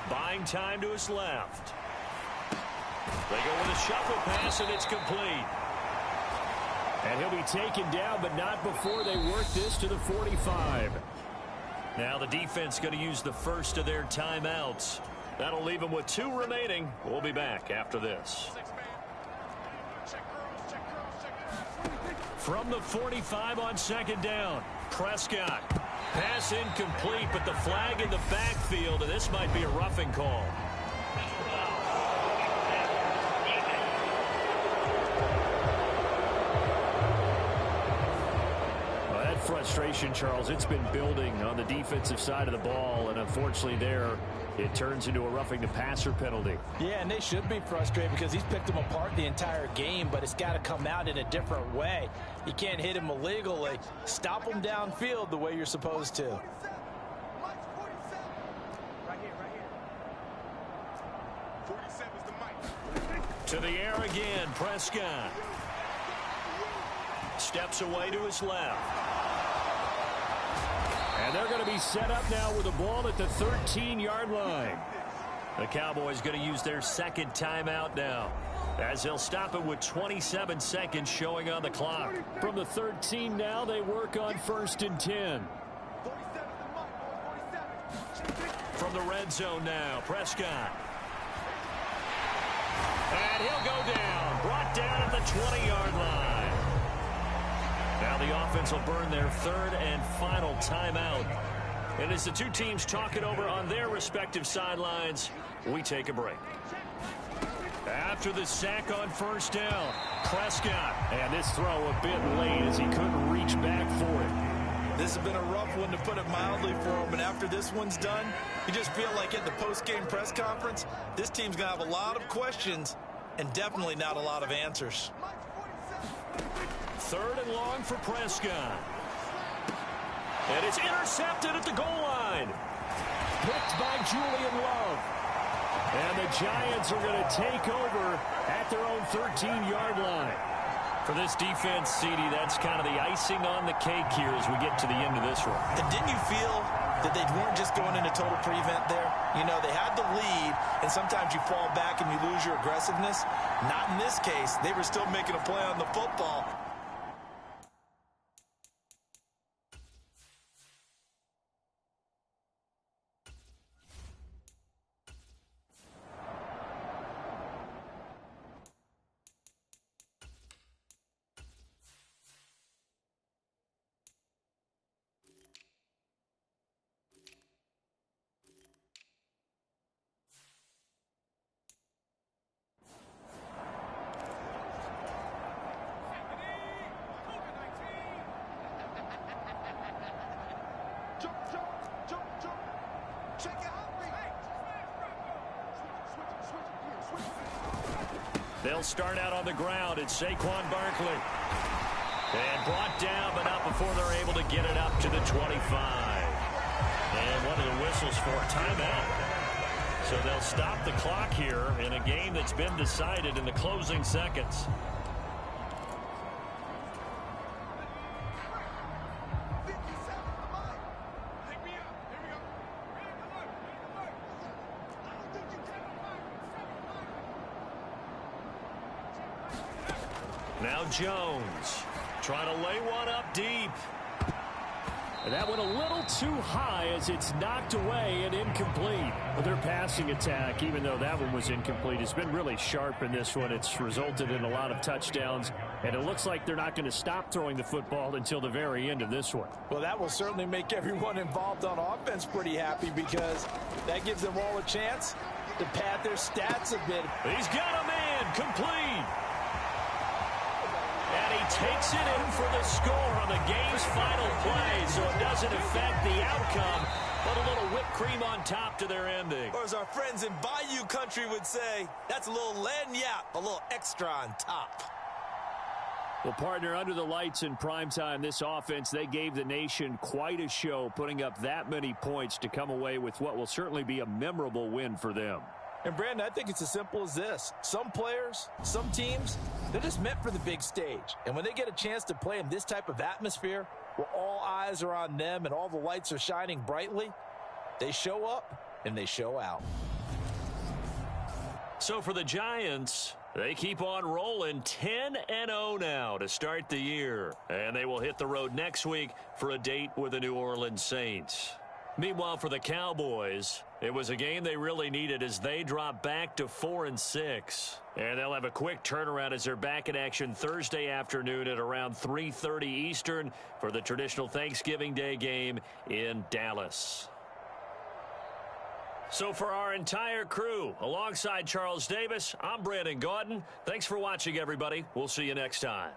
Buying time to his left. They go with a shuffle pass, and it's complete. And he'll be taken down, but not before they work this to the 45. Now the defense going to use the first of their timeouts. That'll leave them with 2 remaining. We'll be back after this. From the 45 on 2nd down, Prescott. Pass incomplete, but the flag in the backfield, and this might be a roughing call. Frustration, Charles, it's been building on the defensive side of the ball, and unfortunately there it turns into a roughing the passer penalty. Yeah, and they should be frustrated because he's picked them apart the entire game, but it's got to come out in a different way. You can't hit him illegally. Stop him downfield the way you're supposed to. To the air again, Prescott. Steps away to his left. And they're going to be set up now with the ball at the 13-yard line. The Cowboys going to use their 2nd timeout now, as they'll stop it with 27 seconds showing on the clock. From the 13 now, they work on 1st and 10. From the red zone now, Prescott. And he'll go down, brought down at the 20-yard line. Now the offense will burn their 3rd and final timeout. And as the 2 teams talk it over on their respective sidelines, we take a break. After the sack on 1st down, Prescott. And this throw a bit late as he couldn't reach back for it. This has been a rough one, to put it mildly, for him. And after this one's done, you just feel like at the post-game press conference, this team's going to have a lot of questions and definitely not a lot of answers. 3rd and long for Prescott. And it's intercepted at the goal line. Picked by Julian Love. And the Giants are going to take over at their own 13-yard line. For this defense, CD, that's kind of the icing on the cake here as we get to the end of this one. And didn't you feel that they weren't just going into total prevent there? You know, they had the lead, and sometimes you fall back and you lose your aggressiveness. Not in this case. They were still making a play on the football. They'll start out on the ground. It's Saquon Barkley. And brought down, but not before they're able to get it up to the 25. And one of the whistles for a timeout. So they'll stop the clock here in a game that's been decided in the closing seconds. Now Jones trying to lay one up deep. And that went a little too high as it's knocked away and incomplete. But their passing attack, even though that one was incomplete, has been really sharp in this one. It's resulted in a lot of touchdowns, and it looks like they're not going to stop throwing the football until the very end of this one. Well, that will certainly make everyone involved on offense pretty happy, because that gives them all a chance to pad their stats a bit. He's got a man complete. And he takes it in for the score on the game's final play, so it doesn't affect the outcome, but a little whipped cream on top to their ending. Or as our friends in Bayou country would say, that's a little lagniappe, a little extra on top. Well, partner, under the lights in primetime, this offense, they gave the nation quite a show, putting up that many points to come away with what will certainly be a memorable win for them. And, Brandon, I think it's as simple as this. Some players, some teams, they're just meant for the big stage. And when they get a chance to play in this type of atmosphere, where all eyes are on them and all the lights are shining brightly, they show up and they show out. So for the Giants, they keep on rolling 10-0 now to start the year. And they will hit the road next week for a date with the New Orleans Saints. Meanwhile, for the Cowboys, it was a game they really needed as they drop back to 4-6. And they'll have a quick turnaround as they're back in action Thursday afternoon at around 3:30 Eastern for the traditional Thanksgiving Day game in Dallas. So for our entire crew, alongside Charles Davis, I'm Brandon Gaudin. Thanks for watching, everybody. We'll see you next time.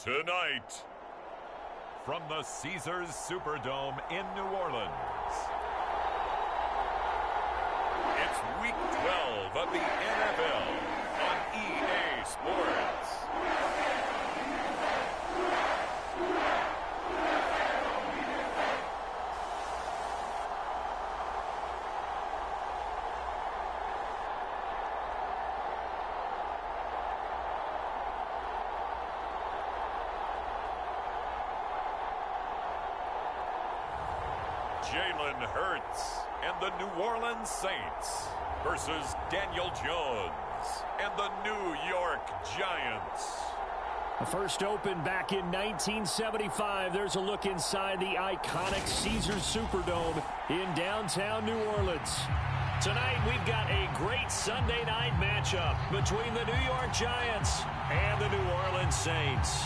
Tonight, from the Caesars Superdome in New Orleans, it's Week 12 of the NFL on EA Sports. Jalen Hurts and the New Orleans Saints versus Daniel Jones and the New York Giants. The first opened back in 1975. There's a look inside the iconic Caesars Superdome in downtown New Orleans. Tonight, we've got a great Sunday night matchup between the New York Giants and the New Orleans Saints.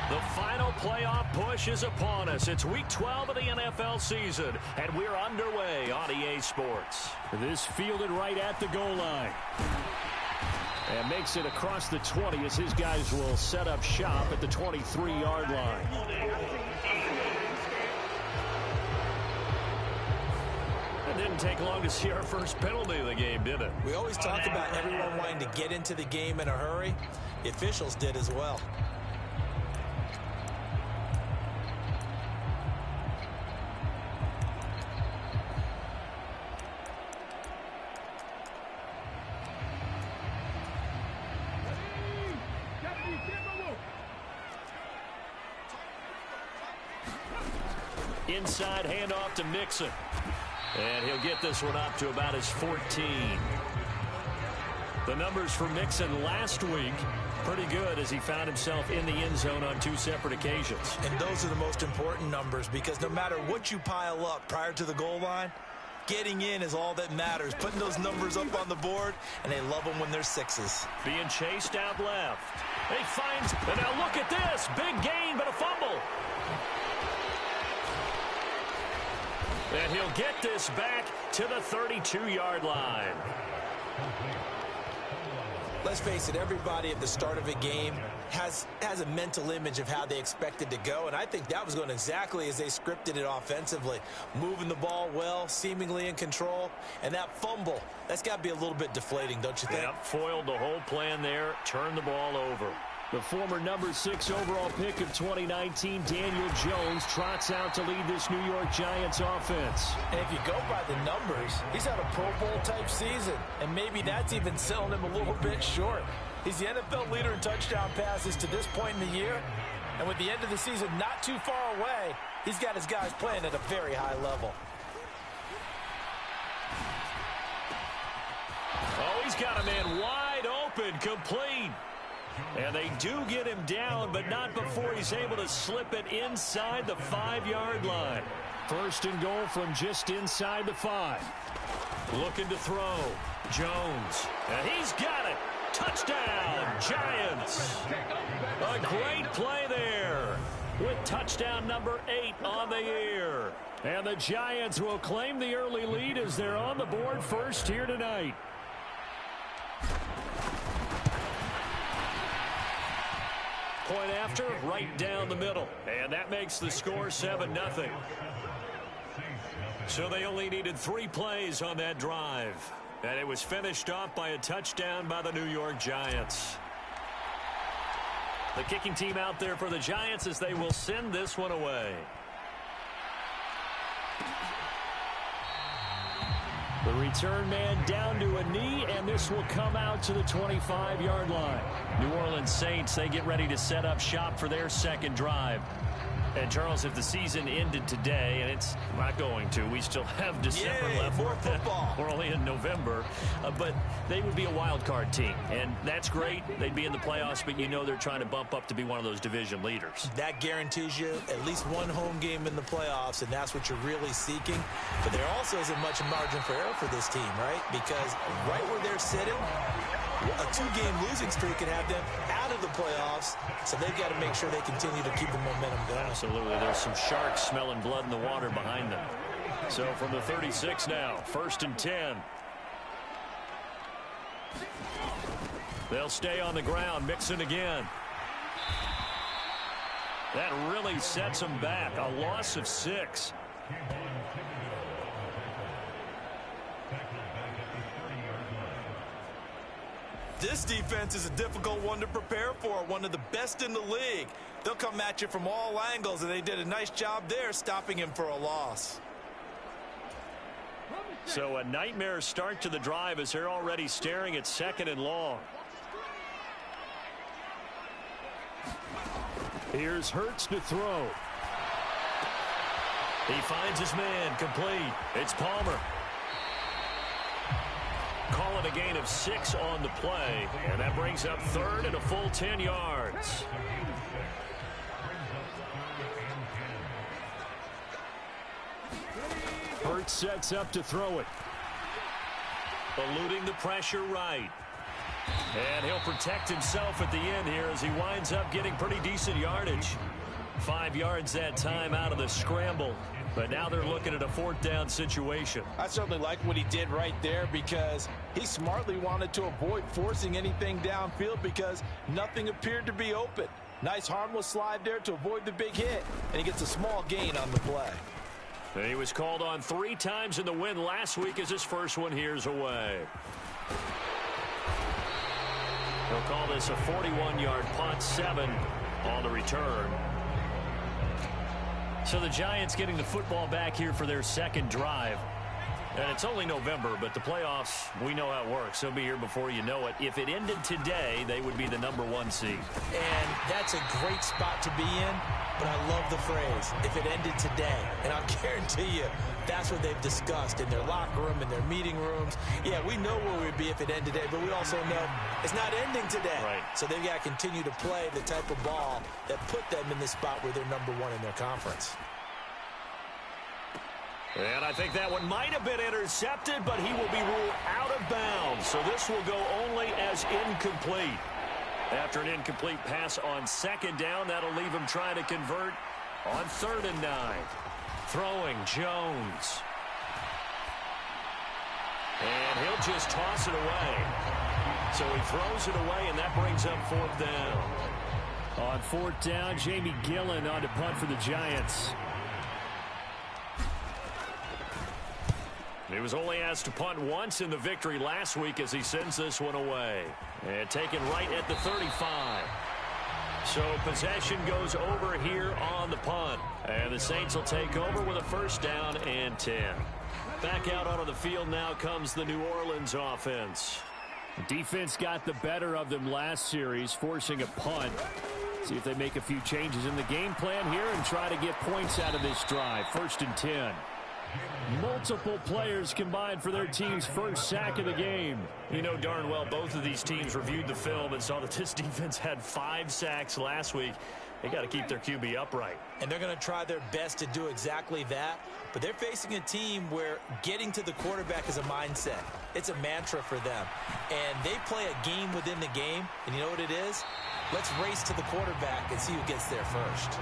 The final playoff push is upon us. It's Week 12 of the NFL season, and we're underway on EA Sports. This fielded right at the goal line. And makes it across the 20 as his guys will set up shop at the 23-yard line. It didn't take long to see our first penalty of the game, did it? We always talk about everyone wanting to get into the game in a hurry. The officials did as well. Inside handoff to Mixon. And he'll get this one up to about his 14. The numbers for Mixon last week, pretty good as he found himself in the end zone on 2 separate occasions. And those are the most important numbers because no matter what you pile up prior to the goal line, getting in is all that matters. Putting those numbers up on the board, and they love them when they're 6s. Being chased out left. He finds, and now look at this. Big gain, but a fumble. And he'll get this back to the 32-yard line. Let's face it, everybody at the start of a game has a mental image of how they expect it to go, and I think that was going exactly as they scripted it offensively. Moving the ball well, seemingly in control, and that fumble, that's got to be a little bit deflating, don't you think? Yep, foiled the whole plan there, turned the ball over. The former number 6 overall pick of 2019, Daniel Jones, trots out to lead this New York Giants offense. And if you go by the numbers, he's had a Pro Bowl-type season, and maybe that's even selling him a little bit short. He's the NFL leader in touchdown passes to this point in the year, and with the end of the season not too far away, he's got his guys playing at a very high level. Oh, he's got a man wide open, complete. And they do get him down, but not before he's able to slip it inside the 5-yard line. First and goal from just inside the 5. Looking to throw. Jones. And he's got it. Touchdown, Giants. A great play there with touchdown number 8 on the year. And the Giants will claim the early lead as they're on the board first here tonight. Point after, right down the middle. And that makes the score 7-0. So they only needed 3 plays on that drive. And it was finished off by a touchdown by the New York Giants. The kicking team out there for the Giants as they will send this one away. The return man down to a knee, and this will come out to the 25-yard line. New Orleans Saints, they get ready to set up shop for their second drive. And, Charles, if the season ended today, and it's not going to, we still have December left. More football. We're only in November. But they would be a wild card team, and that's great. They'd be in the playoffs, but you know they're trying to bump up to be one of those division leaders. That guarantees you at least one home game in the playoffs, and that's what you're really seeking. But there also isn't much margin for error for this team, right? Because right where they're sitting, a 2-game losing streak can have them out of the playoffs, so they've got to make sure they continue to keep the momentum going. Absolutely. There's some sharks smelling blood in the water behind them. So from the 36 now, 1st and 10. They'll stay on the ground. Mixon again. That really sets them back. A loss of 6. This defense is a difficult one to prepare for, one of the best in the league. They'll come at you from all angles, and they did a nice job there stopping him for a loss. So a nightmare start to the drive as they're already staring at 2nd and long. Here's Hurts to throw. He finds his man, complete. It's Palmer. Call it a gain of 6 on the play, and that brings up 3rd and a full 10 yards. Hurts sets up to throw it. Eluding the pressure right. And he'll protect himself at the end here as he winds up getting pretty decent yardage. 5 yards that time out of the scramble. But now they're looking at a 4th down situation. I certainly like what he did right there because he smartly wanted to avoid forcing anything downfield because nothing appeared to be open. Nice harmless slide there to avoid the big hit, and he gets a small gain on the play. And he was called on 3 times in the win last week as his first one here's away. They'll call this a 41-yard punt, 7 on the return. So the Giants getting the football back here for their 2nd drive. And it's only November, but the playoffs, we know how it works. They'll be here before you know it. If it ended today, they would be the #1 seed. And that's a great spot to be in, but I love the phrase, if it ended today. And I'll guarantee you, that's what they've discussed in their locker room, in their meeting rooms. Yeah, we know where we'd be if it ended today, but we also know it's not ending today. Right. So they've got to continue to play the type of ball that put them in the spot where they're #1 in their conference. And I think that one might have been intercepted, but he will be ruled out of bounds. So this will go only as incomplete. After an incomplete pass on 2nd down, that'll leave him trying to convert on 3rd and 9. Throwing Jones. And he'll just toss it away. So he throws it away, and that brings up 4th down. On 4th down, Jamie Gillen on to punt for the Giants. He was only asked to punt once in the victory last week as he sends this one away. And taken right at the 35. So possession goes over here on the punt. And the Saints will take over with a 1st down and 10. Back out onto the field now comes the New Orleans offense. Defense got the better of them last series, forcing a punt. See if they make a few changes in the game plan here and try to get points out of this drive. 1st and 10. Multiple players combined for their team's 1st sack of the game. You know darn well both of these teams reviewed the film and saw that this defense had 5 sacks last week. They got to keep their QB upright. And they're going to try their best to do exactly that. But they're facing a team where getting to the quarterback is a mindset. It's a mantra for them. And they play a game within the game. And you know what it is? Let's race to the quarterback and see who gets there first.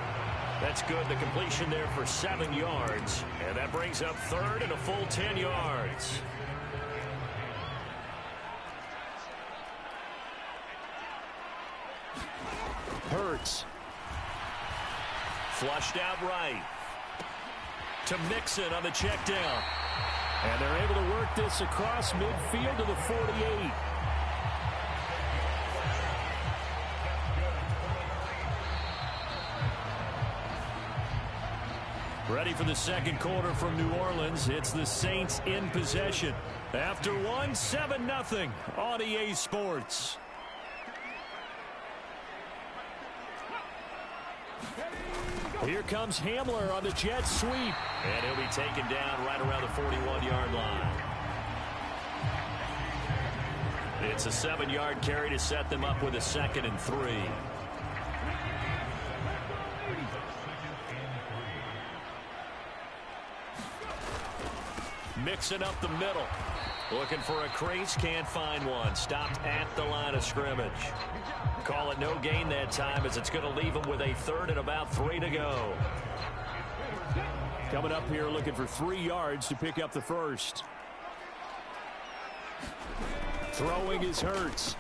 That's good. The completion there for 7 yards. And that brings up 3rd and a full 10 yards. Hurts. Flushed out right. To Mixon on the check down. And they're able to work this across midfield to the 48. Ready for the 2nd quarter from New Orleans. It's the Saints in possession. After 7-0 on EA Sports. Here comes Hamler on the jet sweep. And he'll be taken down right around the 41-yard line. It's a 7-yard carry to set them up with a 2nd and 3. Mixing up the middle. Looking for a crease, can't find one. Stopped at the line of scrimmage. Call it no gain that time as it's going to leave them with a 3rd and about 3 to go. Coming up here looking for 3 yards to pick up the 1st. Throwing is Hurts.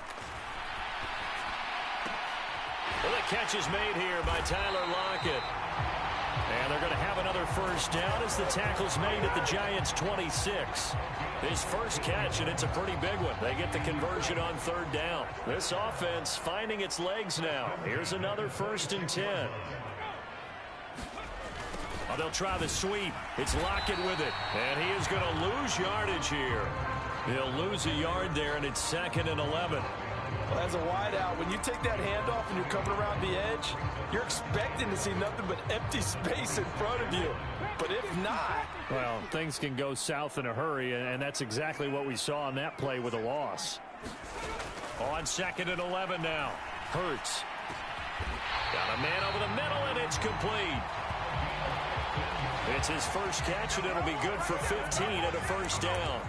Well, the catch is made here by Tyler Lockett. And they're going to have another first down as the tackle's made at the Giants' 26. His first catch, and it's a pretty big one. They get the conversion on third down. This offense finding its legs now. Here's another 1st and 10. Oh, they'll try the sweep. It's Lockett with it. And he is going to lose yardage here. He'll lose a yard there, and it's 2nd and 11. Well, as a wideout, when you take that handoff and you're coming around the edge, you're expecting to see nothing but empty space in front of you. But if not... Well, things can go south in a hurry, and that's exactly what we saw on that play with a loss. On 2nd and 11 now. Hurts. Got a man over the middle, and it's complete. It's his first catch, and it'll be good for 15 and a first down.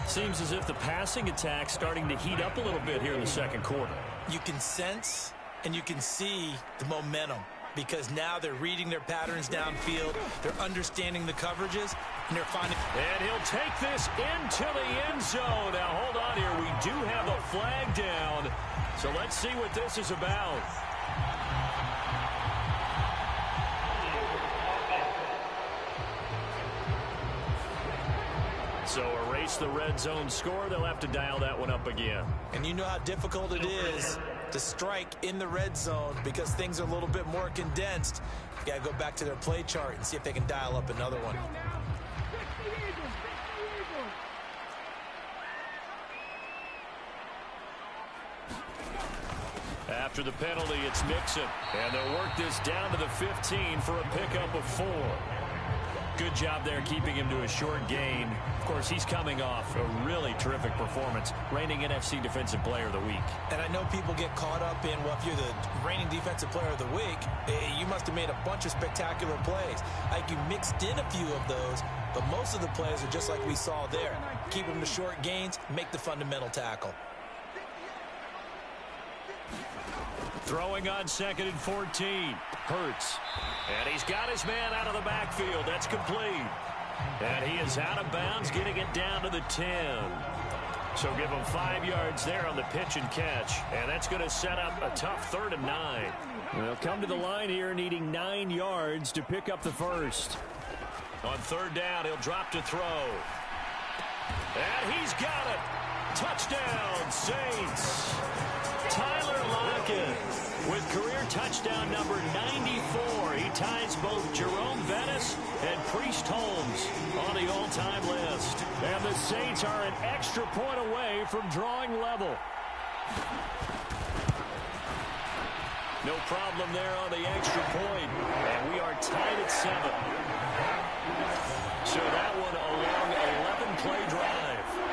Seems as if the passing attack's starting to heat up a little bit here in the second quarter. You can sense and you can see the momentum because now they're reading their patterns downfield. They're understanding the coverages, and they're finding... And he'll take this into the end zone. Now, hold on here. We do have a flag down. So let's see what this is about. So erase the red zone score. They'll have to dial that one up again. And you know how difficult it is to strike in the red zone because things are a little bit more condensed. You got to go back to their play chart and see if they can dial up another one. After the penalty, it's Mixon. And they'll work this down to the 15 for a pickup of 4. Good job there keeping him to a short gain. Of course, he's coming off a really terrific performance, reigning NFC Defensive Player of the Week. And I know people get caught up in, well, if you're the reigning Defensive Player of the Week, you must have made a bunch of spectacular plays. Like you mixed in a few of those, but most of the plays are just like we saw there. Keep them to short gains, make the fundamental tackle. Throwing on 2nd and 14. Hurts. And he's got his man out of the backfield. That's complete. And he is out of bounds, getting it down to the 10. So give him 5 yards there on the pitch and catch. And that's going to set up a tough 3rd and 9. They'll come to the line here needing 9 yards to pick up the first. On 3rd down, he'll drop to throw. And he's got it. Touchdown, Saints. Tyler Lockett with career touchdown number 94. He ties both Jerome Bettis and Priest Holmes on the all-time list. And the Saints are an extra point away from drawing level. No problem there on the extra point. And we are tied at 7. So that one a long 11-play drive.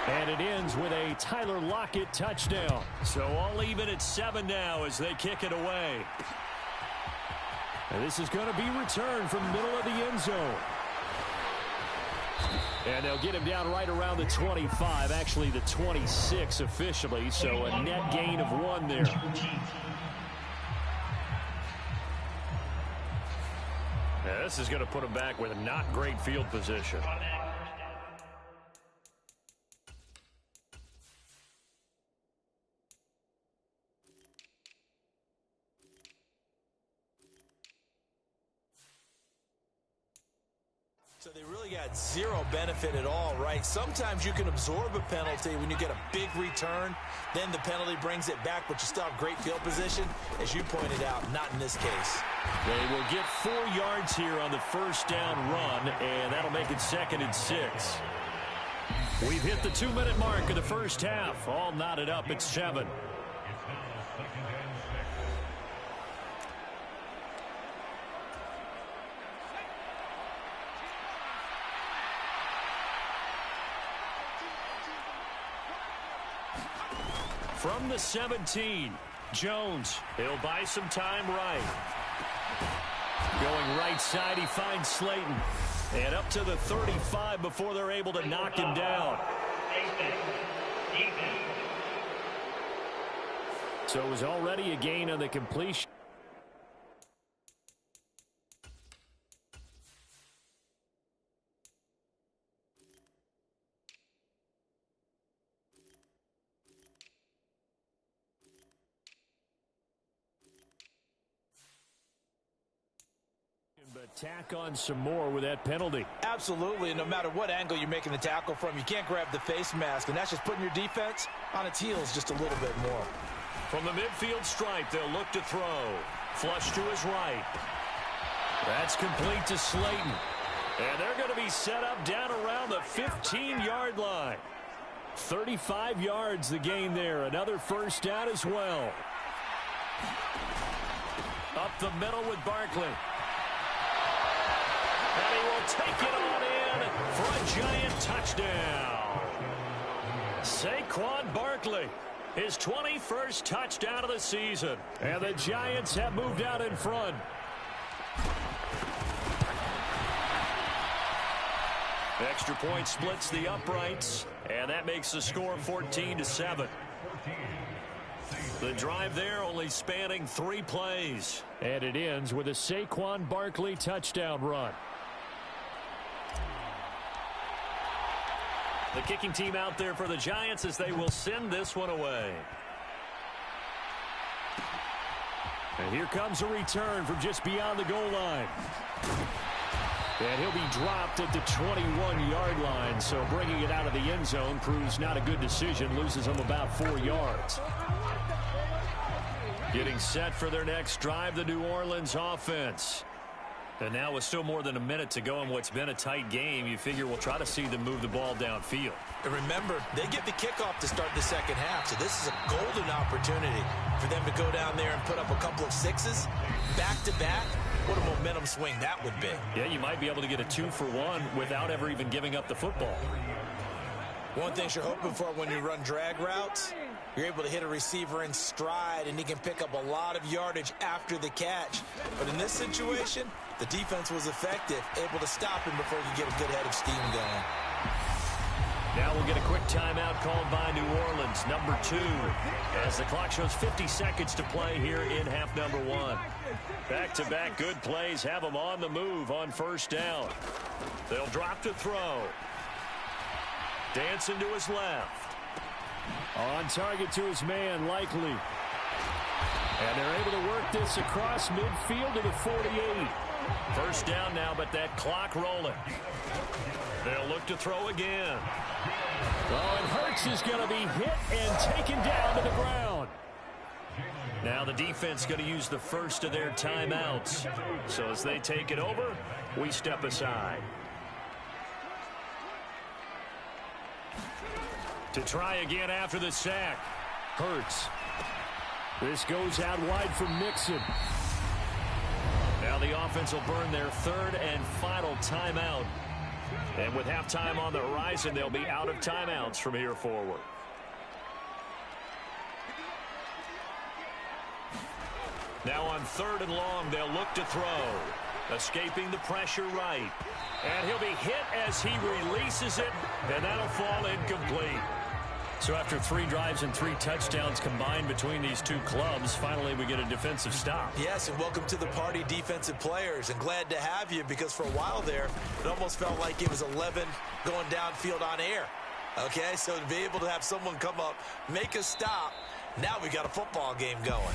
And it ends with a Tyler Lockett touchdown. So all even at 7 now as they kick it away. And this is going to be returned from the middle of the end zone. And they'll get him down right around the 25, actually the 26 officially, so a net gain of 1 there. Yeah, this is going to put him back with not great field position. So they really got zero benefit at all, right? Sometimes you can absorb a penalty when you get a big return. Then the penalty brings it back, but you still have great field position. As you pointed out, not in this case. They will get 4 yards here on the first down run, and that'll make it 2nd and 6. We've hit the 2-minute mark of the first half. All knotted up at 7. From the 17, Jones. He'll buy some time right. Going right side, he finds Slayton. And up to the 35 before they're able to knock him down. So it was already a gain on the completion. tack on some more with that penalty. Absolutely, and no matter what angle you're making the tackle from, you can't grab the face mask, and that's just putting your defense on its heels just a little bit more. From the midfield stripe, they'll look to throw. Flush to his right. That's complete to Slayton. And they're going to be set up down around the 15-yard line. 35 yards the gain there. Another first down as well. Up the middle with Barkley. And he will take it on in for a giant touchdown. Saquon Barkley, his 21st touchdown of the season. And the Giants have moved out in front. Extra point splits the uprights, and that makes the score 14-7. The drive there only spanning 3 plays. And it ends with a Saquon Barkley touchdown run. The kicking team out there for the Giants as they will send this one away. And here comes a return from just beyond the goal line. And he'll be dropped at the 21-yard line, so bringing it out of the end zone proves not a good decision, loses him about 4 yards. Getting set for their next drive, the New Orleans offense. And now with still more than a minute to go in what's been a tight game, you figure we'll try to see them move the ball downfield. And remember, they get the kickoff to start the second half, so this is a golden opportunity for them to go down there and put up a couple of sixes back-to-back. What a momentum swing that would be. Yeah, you might be able to get a 2-for-1 without ever even giving up the football. One thing you're hoping for when you run drag routes, you're able to hit a receiver in stride, and he can pick up a lot of yardage after the catch. But in this situation, the defense was effective, able to stop him before you get a good head of steam going. Now we'll get a quick timeout called by New Orleans, number 2, as the clock shows 50 seconds to play here in half number 1. Back-to-back good plays have them on the move on first down. They'll drop to throw. Dancing to his left. On target to his man, Likely. And they're able to work this across midfield to the 48. First down now, but that clock rolling. They'll look to throw again. Oh, and Hurts is going to be hit and taken down to the ground. Now the defense going to use the first of their timeouts. So as they take it over, we step aside. To try again after the sack. Hurts. This goes out wide from Nixon. Now the offense will burn their third and final timeout. And with halftime on the horizon, they'll be out of timeouts from here forward. Now on third and long, they'll look to throw. Escaping the pressure right. And he'll be hit as he releases it, and that'll fall incomplete. So after 3 drives and 3 touchdowns combined between these two clubs, finally we get a defensive stop. Yes, and welcome to the party, defensive players, and glad to have you, because for a while there, it almost felt like it was 11 going downfield on air. Okay, so to be able to have someone come up, make a stop, now we got a football game going.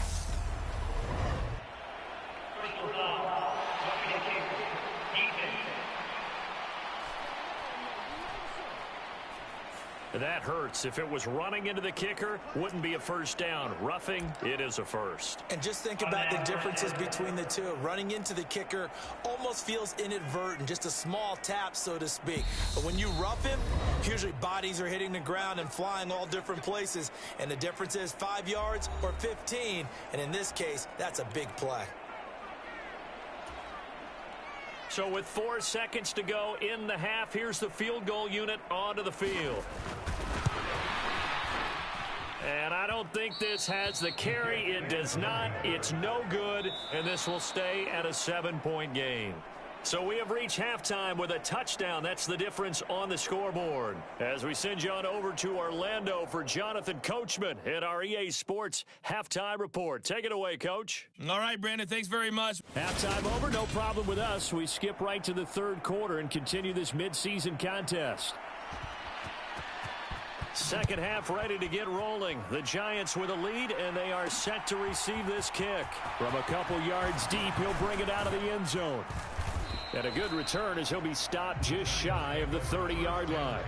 That hurts. If it was running into the kicker, wouldn't be a first down. Roughing, it is a first. And just think about the differences between the two. Running into the kicker almost feels inadvertent, just a small tap, so to speak. But when you rough him, usually bodies are hitting the ground and flying all different places. And the difference is 5 yards or 15. And in this case, that's a big play. So with 4 seconds to go in the half, here's the field goal unit onto the field. And I don't think this has the carry. It does not. It's no good, and this will stay at a 7-point game. So we have reached halftime with a touchdown. That's the difference on the scoreboard. As we send you on over to Orlando for Jonathan Coachman in our EA Sports Halftime Report. Take it away, Coach. All right, Brandon, thanks very much. Halftime over, no problem with us. We skip right to the third quarter and continue this midseason contest. Second half ready to get rolling. The Giants with a lead, and they are set to receive this kick. From a couple yards deep, he'll bring it out of the end zone. And a good return as he'll be stopped just shy of the 30-yard line.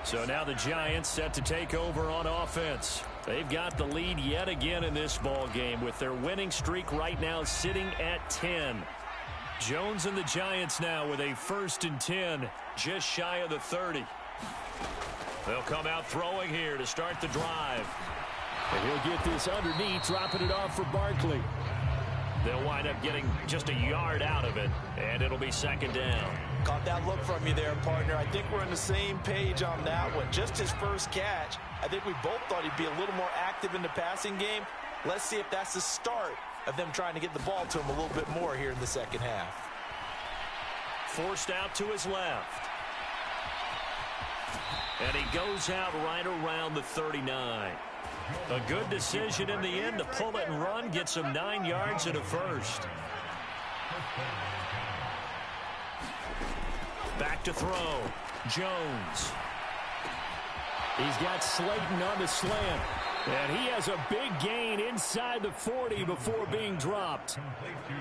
So now the Giants set to take over on offense. They've got the lead yet again in this ball game with their winning streak right now sitting at 10. Jones and the Giants now with a 1st and 10, just shy of the 30. They'll come out throwing here to start the drive. And he'll get this underneath, dropping it off for Barkley. They'll wind up getting just a yard out of it, and it'll be 2nd down. Caught that look from you there, partner. I think we're on the same page on that one. Just his first catch. I think we both thought he'd be a little more active in the passing game. Let's see if that's the start of them trying to get the ball to him a little bit more here in the second half. Forced out to his left. And he goes out right around the 39. A good decision in the end to pull it and run, get some 9 yards and a first. Back to throw. Jones. He's got Slayton on the slant. And he has a big gain inside the 40 before being dropped.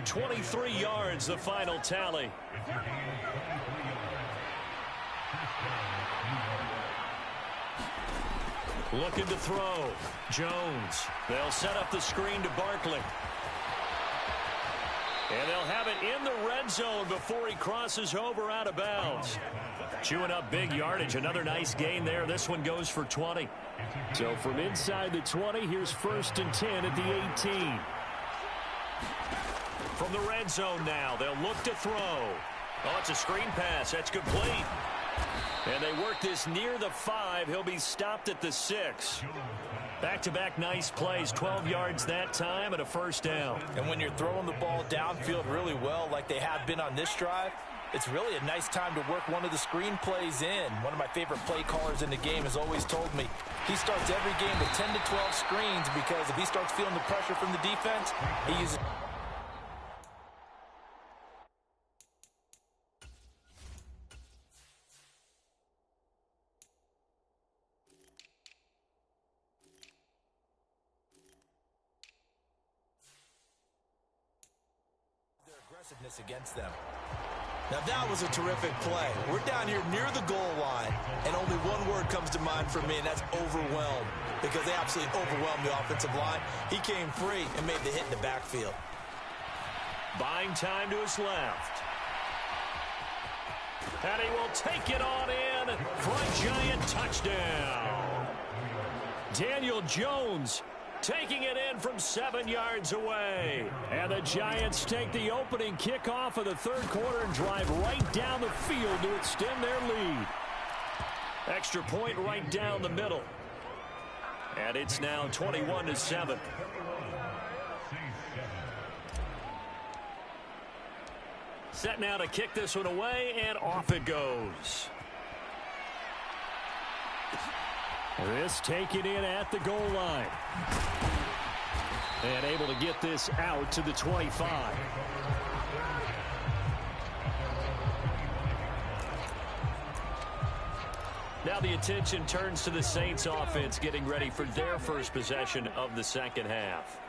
23 yards, the final tally. Looking to throw. Jones. They'll set up the screen to Barkley. And they'll have it in the red zone before he crosses over out of bounds. Chewing up big yardage. Another nice gain there. This one goes for 20. So from inside the 20, here's 1st and 10 at the 18. From the red zone now, they'll look to throw. Oh, it's a screen pass. That's complete. And they work this near the 5. He'll be stopped at the 6. Back-to-back nice plays. 12 yards that time and a 1st down. And when you're throwing the ball downfield really well like they have been on this drive, it's really a nice time to work one of the screen plays in. One of my favorite play callers in the game has always told me he starts every game with 10 to 12 screens because if he starts feeling the pressure from the defense, he uses... against them. Now that was a terrific play. We're down here near the goal line, and only one word comes to mind for me, and that's overwhelmed, because they absolutely overwhelmed the offensive line. He came free and made the hit in the backfield. Buying time to his left. And he will take it on in for a Giant touchdown. Daniel Jones taking it in from 7 yards away. And the Giants take the opening kickoff of the 3rd quarter and drive right down the field to extend their lead. Extra point right down the middle. And it's now 21-7. Set now to kick this one away, and off it goes. This taken in at the goal line. And able to get this out to the 25. Now the attention turns to the Saints offense getting ready for their first possession of the second half.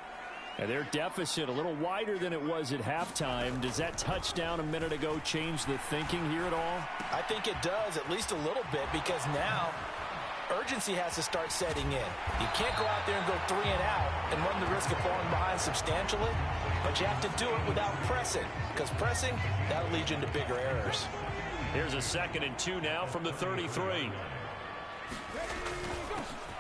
And their deficit a little wider than it was at halftime. Does that touchdown a minute ago change the thinking here at all? I think it does, at least a little bit, because now urgency has to start setting in. You can't go out there and go 3 and out and run the risk of falling behind substantially, but you have to do it without pressing, because pressing, that'll lead you into bigger errors. Here's a 2nd and 2 now from the 33.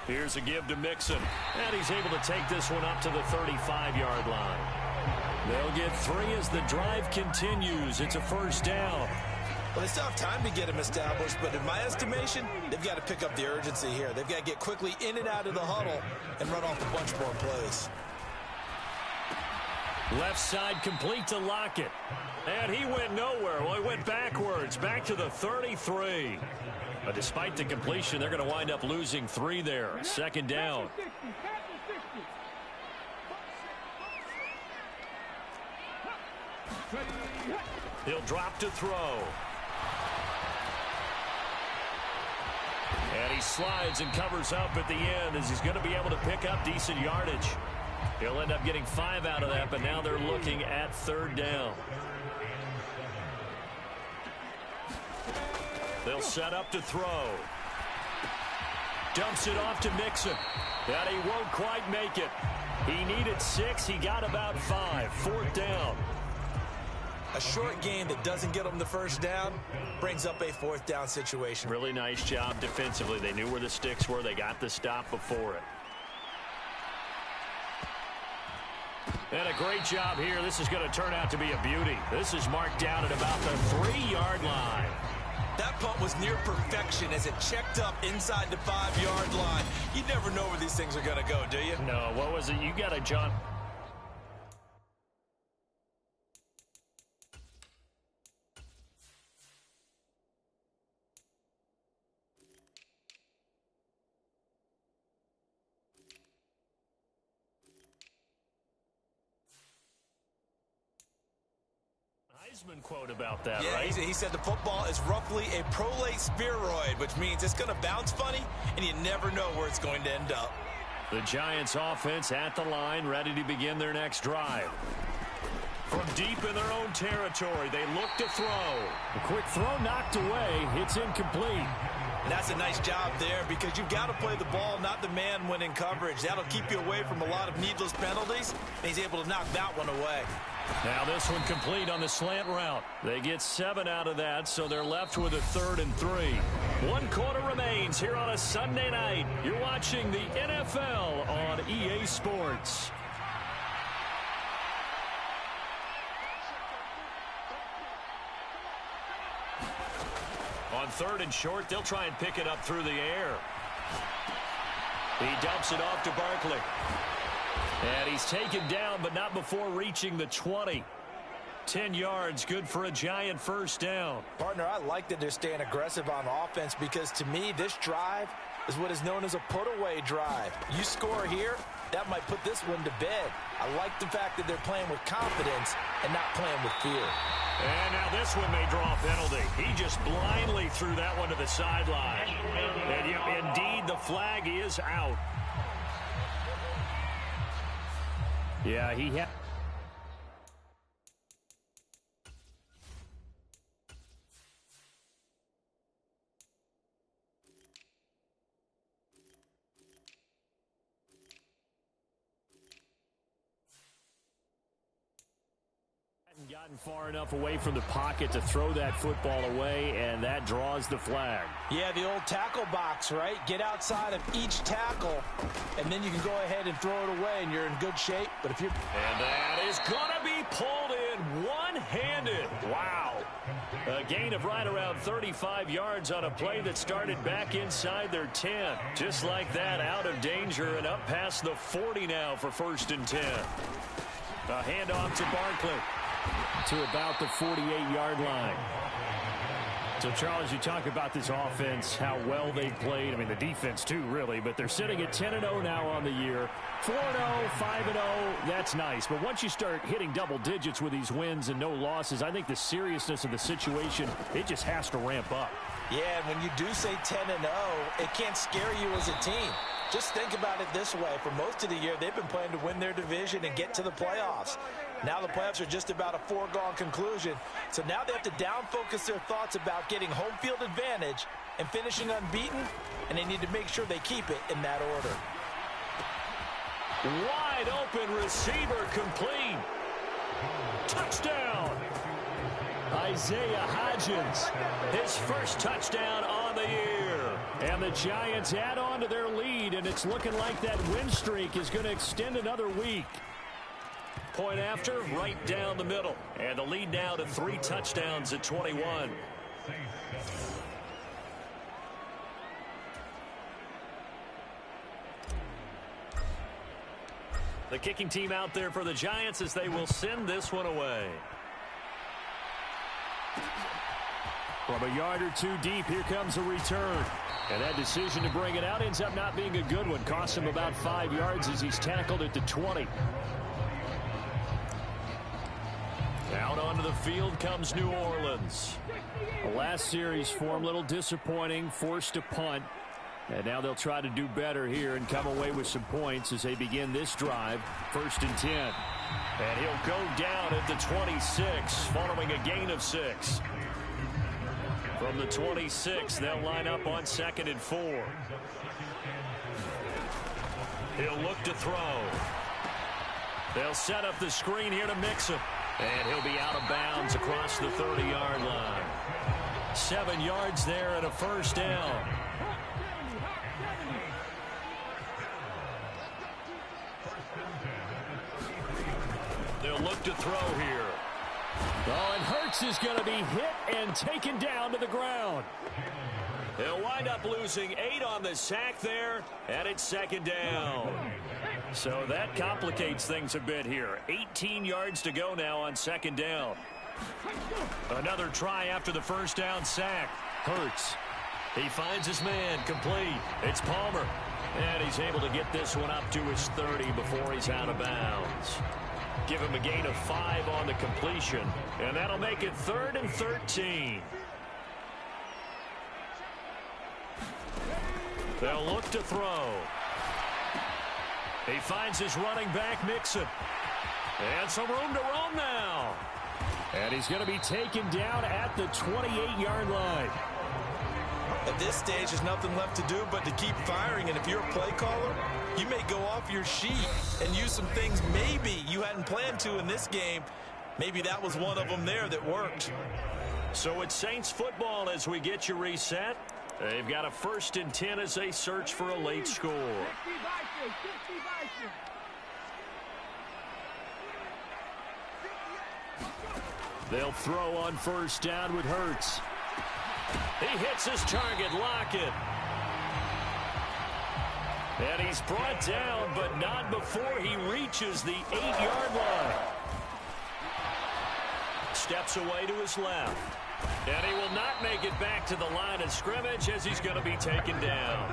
Here's a give to Mixon, and he's able to take this one up to the 35-yard line. They'll get 3 as the drive continues. It's a 1st down. Well, they still have time to get him established, but in my estimation, they've got to pick up the urgency here. They've got to get quickly in and out of the huddle and run off a bunch more plays. Left side complete to Lockett. And he went nowhere. Well, he went backwards, back to the 33. But despite the completion, they're going to wind up losing 3 there. 2nd down. He'll drop to throw. And he slides and covers up at the end as he's going to be able to pick up decent yardage. He'll end up getting 5 out of that, but now they're looking at 3rd down. They'll set up to throw. Dumps it off to Mixon. And he won't quite make it. He needed 6. He got about 5. 4th down. A short game that doesn't get them the first down brings up a 4th down situation. Really nice job defensively. They knew where the sticks were. They got the stop before it. And a great job here. This is going to turn out to be a beauty. This is marked down at about the 3-yard line. That punt was near perfection as it checked up inside the 5-yard line. You never know where these things are going to go, do you? No, what was it? You got a John. Quote about that, yeah, right? He said the football is roughly a prolate spheroid, which means it's going to bounce funny, and you never know where it's going to end up. The Giants offense at the line, ready to begin their next drive. From deep in their own territory, they look to throw. A quick throw knocked away. It's incomplete. And that's a nice job there because you've got to play the ball, not the man when in coverage. That'll keep you away from a lot of needless penalties, and he's able to knock that one away. Now this one complete on the slant route. They get 7 out of that, so they're left with a 3rd and 3. 1 quarter remains here on a Sunday night. You're watching the NFL on EA Sports. On 3rd and short, they'll try and pick it up through the air. He dumps it off to Barkley. And he's taken down, but not before reaching the 20. 10 yards, good for a Giant 1st down. Partner, I like that they're staying aggressive on offense because, to me, this drive is what is known as a put-away drive. You score here, that might put this one to bed. I like the fact that they're playing with confidence and not playing with fear. And now this one may draw a penalty. He just blindly threw that one to the sideline. And yep, indeed, the flag is out. Yeah, he had. Gotten far enough away from the pocket to throw that football away, and that draws the flag. Yeah, the old tackle box, right? Get outside of each tackle, and then you can go ahead and throw it away, and you're in good shape. But if you're... And that is going to be pulled in one-handed. Wow. A gain of right around 35 yards on a play that started back inside their 10. Just like that, out of danger and up past the 40 now for 1st and 10. A handoff to Barkley. To about the 48-yard line. So, Charles, you talk about this offense, how well they played. I mean, the defense, too, really. But they're sitting at 10-0 now on the year. 4-0, 5-0, that's nice. But once you start hitting double digits with these wins and no losses, I think the seriousness of the situation, it just has to ramp up. Yeah, and when you do say 10-0, it can't scare you as a team. Just think about it this way. For most of the year, they've been playing to win their division and get to the playoffs. Now the playoffs are just about a foregone conclusion. So now they have to down-focus their thoughts about getting home field advantage and finishing unbeaten, and they need to make sure they keep it in that order. Wide open receiver complete. Touchdown. Isaiah Hodgins, his first touchdown on the year. And the Giants add on to their lead, and it's looking like that win streak is going to extend another week. Point after, right down the middle. And the lead now to 3 touchdowns at 21. The kicking team out there for the Giants as they will send this one away. From a yard or 2 deep, here comes a return. And that decision to bring it out ends up not being a good one. Costs him about 5 yards as he's tackled at the 20. Now Out onto the field comes New Orleans. The last series for him, a little disappointing, forced to punt. And now they'll try to do better here and come away with some points as they begin this drive. 1st and 10. And he'll go down at the 26 following a gain of 6. From the 26, they'll line up on 2nd and 4. He'll look to throw. They'll set up the screen here to Mixon. And he'll be out of bounds across the 30-yard line. 7 yards there and a first down. They'll look to throw here. Oh, and Hurts is going to be hit and taken down to the ground. They'll wind up losing 8 on the sack there, and it's 2nd down. So that complicates things a bit here. 18 yards to go now on 2nd down. Another try after the first down sack. Hurts. He finds his man complete. It's Palmer. And he's able to get this one up to his 30 before he's out of bounds. Give him a gain of 5 on the completion. And that'll make it 3rd and 13. They'll look to throw. He finds his running back, Mixon. And some room to roam now. And he's going to be taken down at the 28-yard line. At this stage, there's nothing left to do but to keep firing. And if you're a play caller, you may go off your sheet and use some things maybe you hadn't planned to in this game. Maybe that was one of them there that worked. So it's Saints football as we get you reset. They've got a 1st and 10 as they search for a late score. They'll throw on 1st down with Hurts. He hits his target, Lockett. And he's brought down, but not before he reaches the 8-yard line. Steps away to his left. And he will not make it back to the line of scrimmage as he's going to be taken down.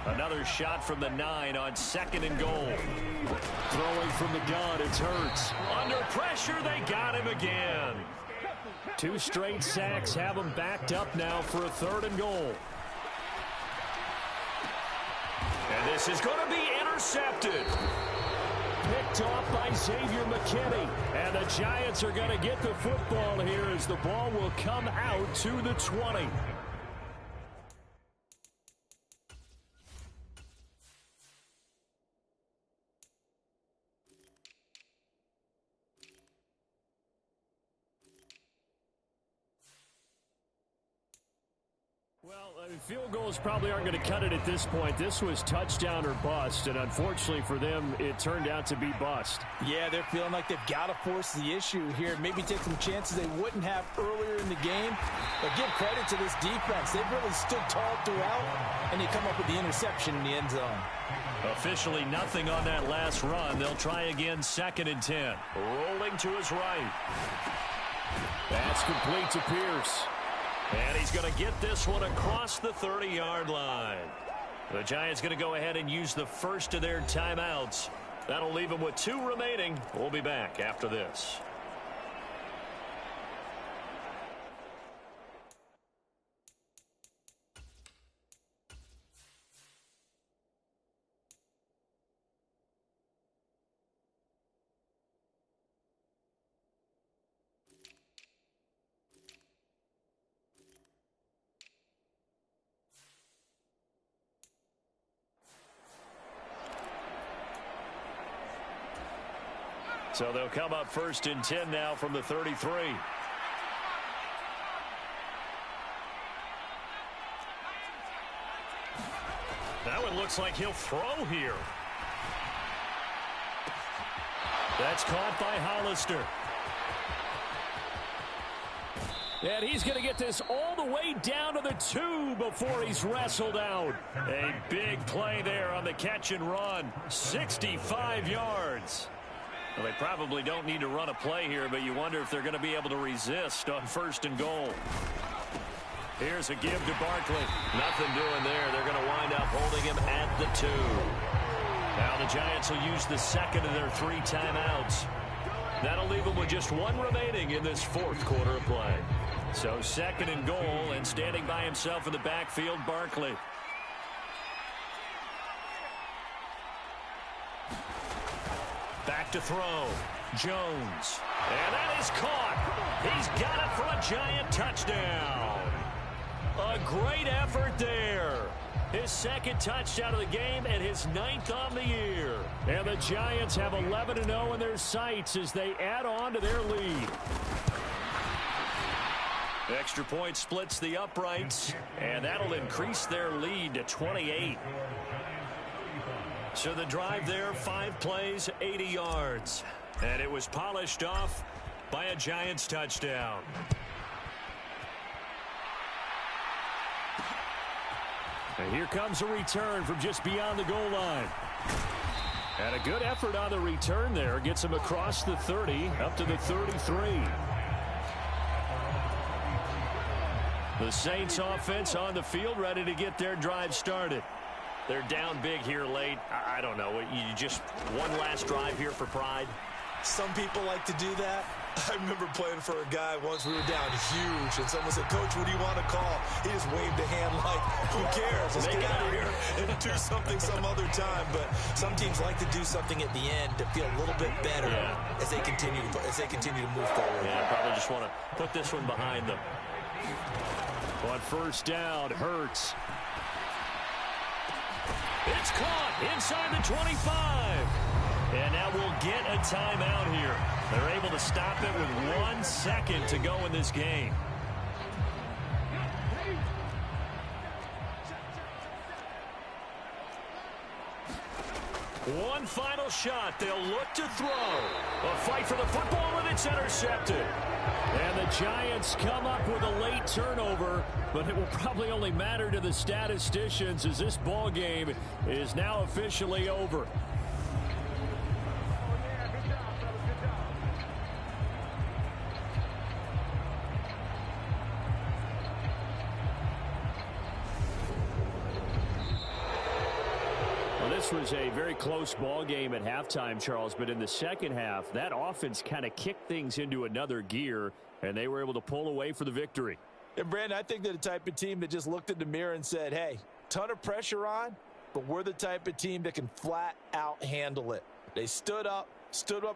Another shot from the 9 on 2nd and goal. Throwing from the gun, it's Hurts. Under pressure, they got him again. 2 straight sacks have him backed up now for a 3rd and goal. And this is going to be intercepted. Picked off by Xavier McKinney. And the Giants are going to get the football here as the ball will come out to the 20. Field goals probably aren't going to cut it at this point. This was touchdown or bust, and unfortunately for them, it turned out to be bust. Yeah, they're feeling like they've got to force the issue here. Maybe take some chances they wouldn't have earlier in the game. But give credit to this defense. They've really stood tall throughout, and they come up with the interception in the end zone. Officially nothing on that last run. They'll try again, 2nd and 10. Rolling to his right. That's complete to Pierce. And he's going to get this one across the 30-yard line. The Giants going to go ahead and use the first of their timeouts. That'll leave them with 2 remaining. We'll be back after this. So they'll come up 1st and 10 now from the 33. Now it looks like he'll throw here. That's caught by Hollister. And he's going to get this all the way down to the 2 before he's wrestled out. A big play there on the catch and run. 65 yards. Well, they probably don't need to run a play here, but you wonder if they're going to be able to resist on 1st and goal. Here's a give to Barkley. Nothing doing there. They're going to wind up holding him at the 2. Now the Giants will use the 2nd of their 3 timeouts. That'll leave him with just one remaining in this fourth quarter of play. So 2nd and goal, and standing by himself in the backfield, Barkley. Back to throw. Jones. And that is caught. He's got it for a Giant touchdown. A great effort there. His 2nd touchdown of the game and his 9th on the year. And the Giants have 11-0 in their sights as they add on to their lead. Extra point splits the uprights, and that'll increase their lead to 28. So the drive there, 5 plays, 80 yards. And it was polished off by a Giants touchdown. And here comes a return from just beyond the goal line. And a good effort on the return there. Gets him across the 30, up to the 33. The Saints offense on the field, ready to get their drive started. They're down big here late. I don't know. You just one last drive here for pride. Some people like to do that. I remember playing for a guy once. We were down huge, and someone said, "Coach, what do you want to call?" He just waved a hand like, "Who cares? Let's get out of here and do something some other time." But some teams like to do something at the end to feel a little bit better as they continue to move forward. Yeah, probably just want to put this one behind them. On first down, Hurts. It's caught inside the 25. And now we'll get a timeout here. They're able to stop it with 1 second to go in this game. One final shot. They'll look to throw. A fight for the football, and it's intercepted. And the Giants come up with a late turnover, but it will probably only matter to the statisticians as this ball game is now officially over. This was a very close ball game at halftime, Charles, but in the second half, that offense kind of kicked things into another gear, and they were able to pull away for the victory. And, Brandon, I think they're the type of team that just looked in the mirror and said, hey, ton of pressure on, but we're the type of team that can flat out handle it. They stood up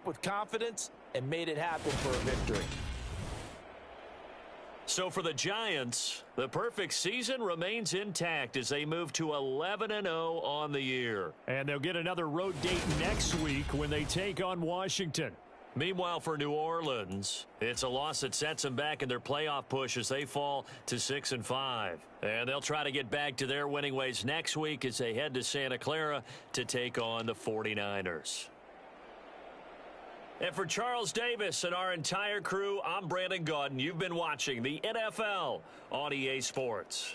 with confidence, and made it happen for a victory. So for the Giants, the perfect season remains intact as they move to 11-0 on the year. And they'll get another road date next week when they take on Washington. Meanwhile, for New Orleans, it's a loss that sets them back in their playoff push as they fall to 6-5. And they'll try to get back to their winning ways next week as they head to Santa Clara to take on the 49ers. And for Charles Davis and our entire crew, I'm Brandon Gaudin. You've been watching the NFL on EA Sports.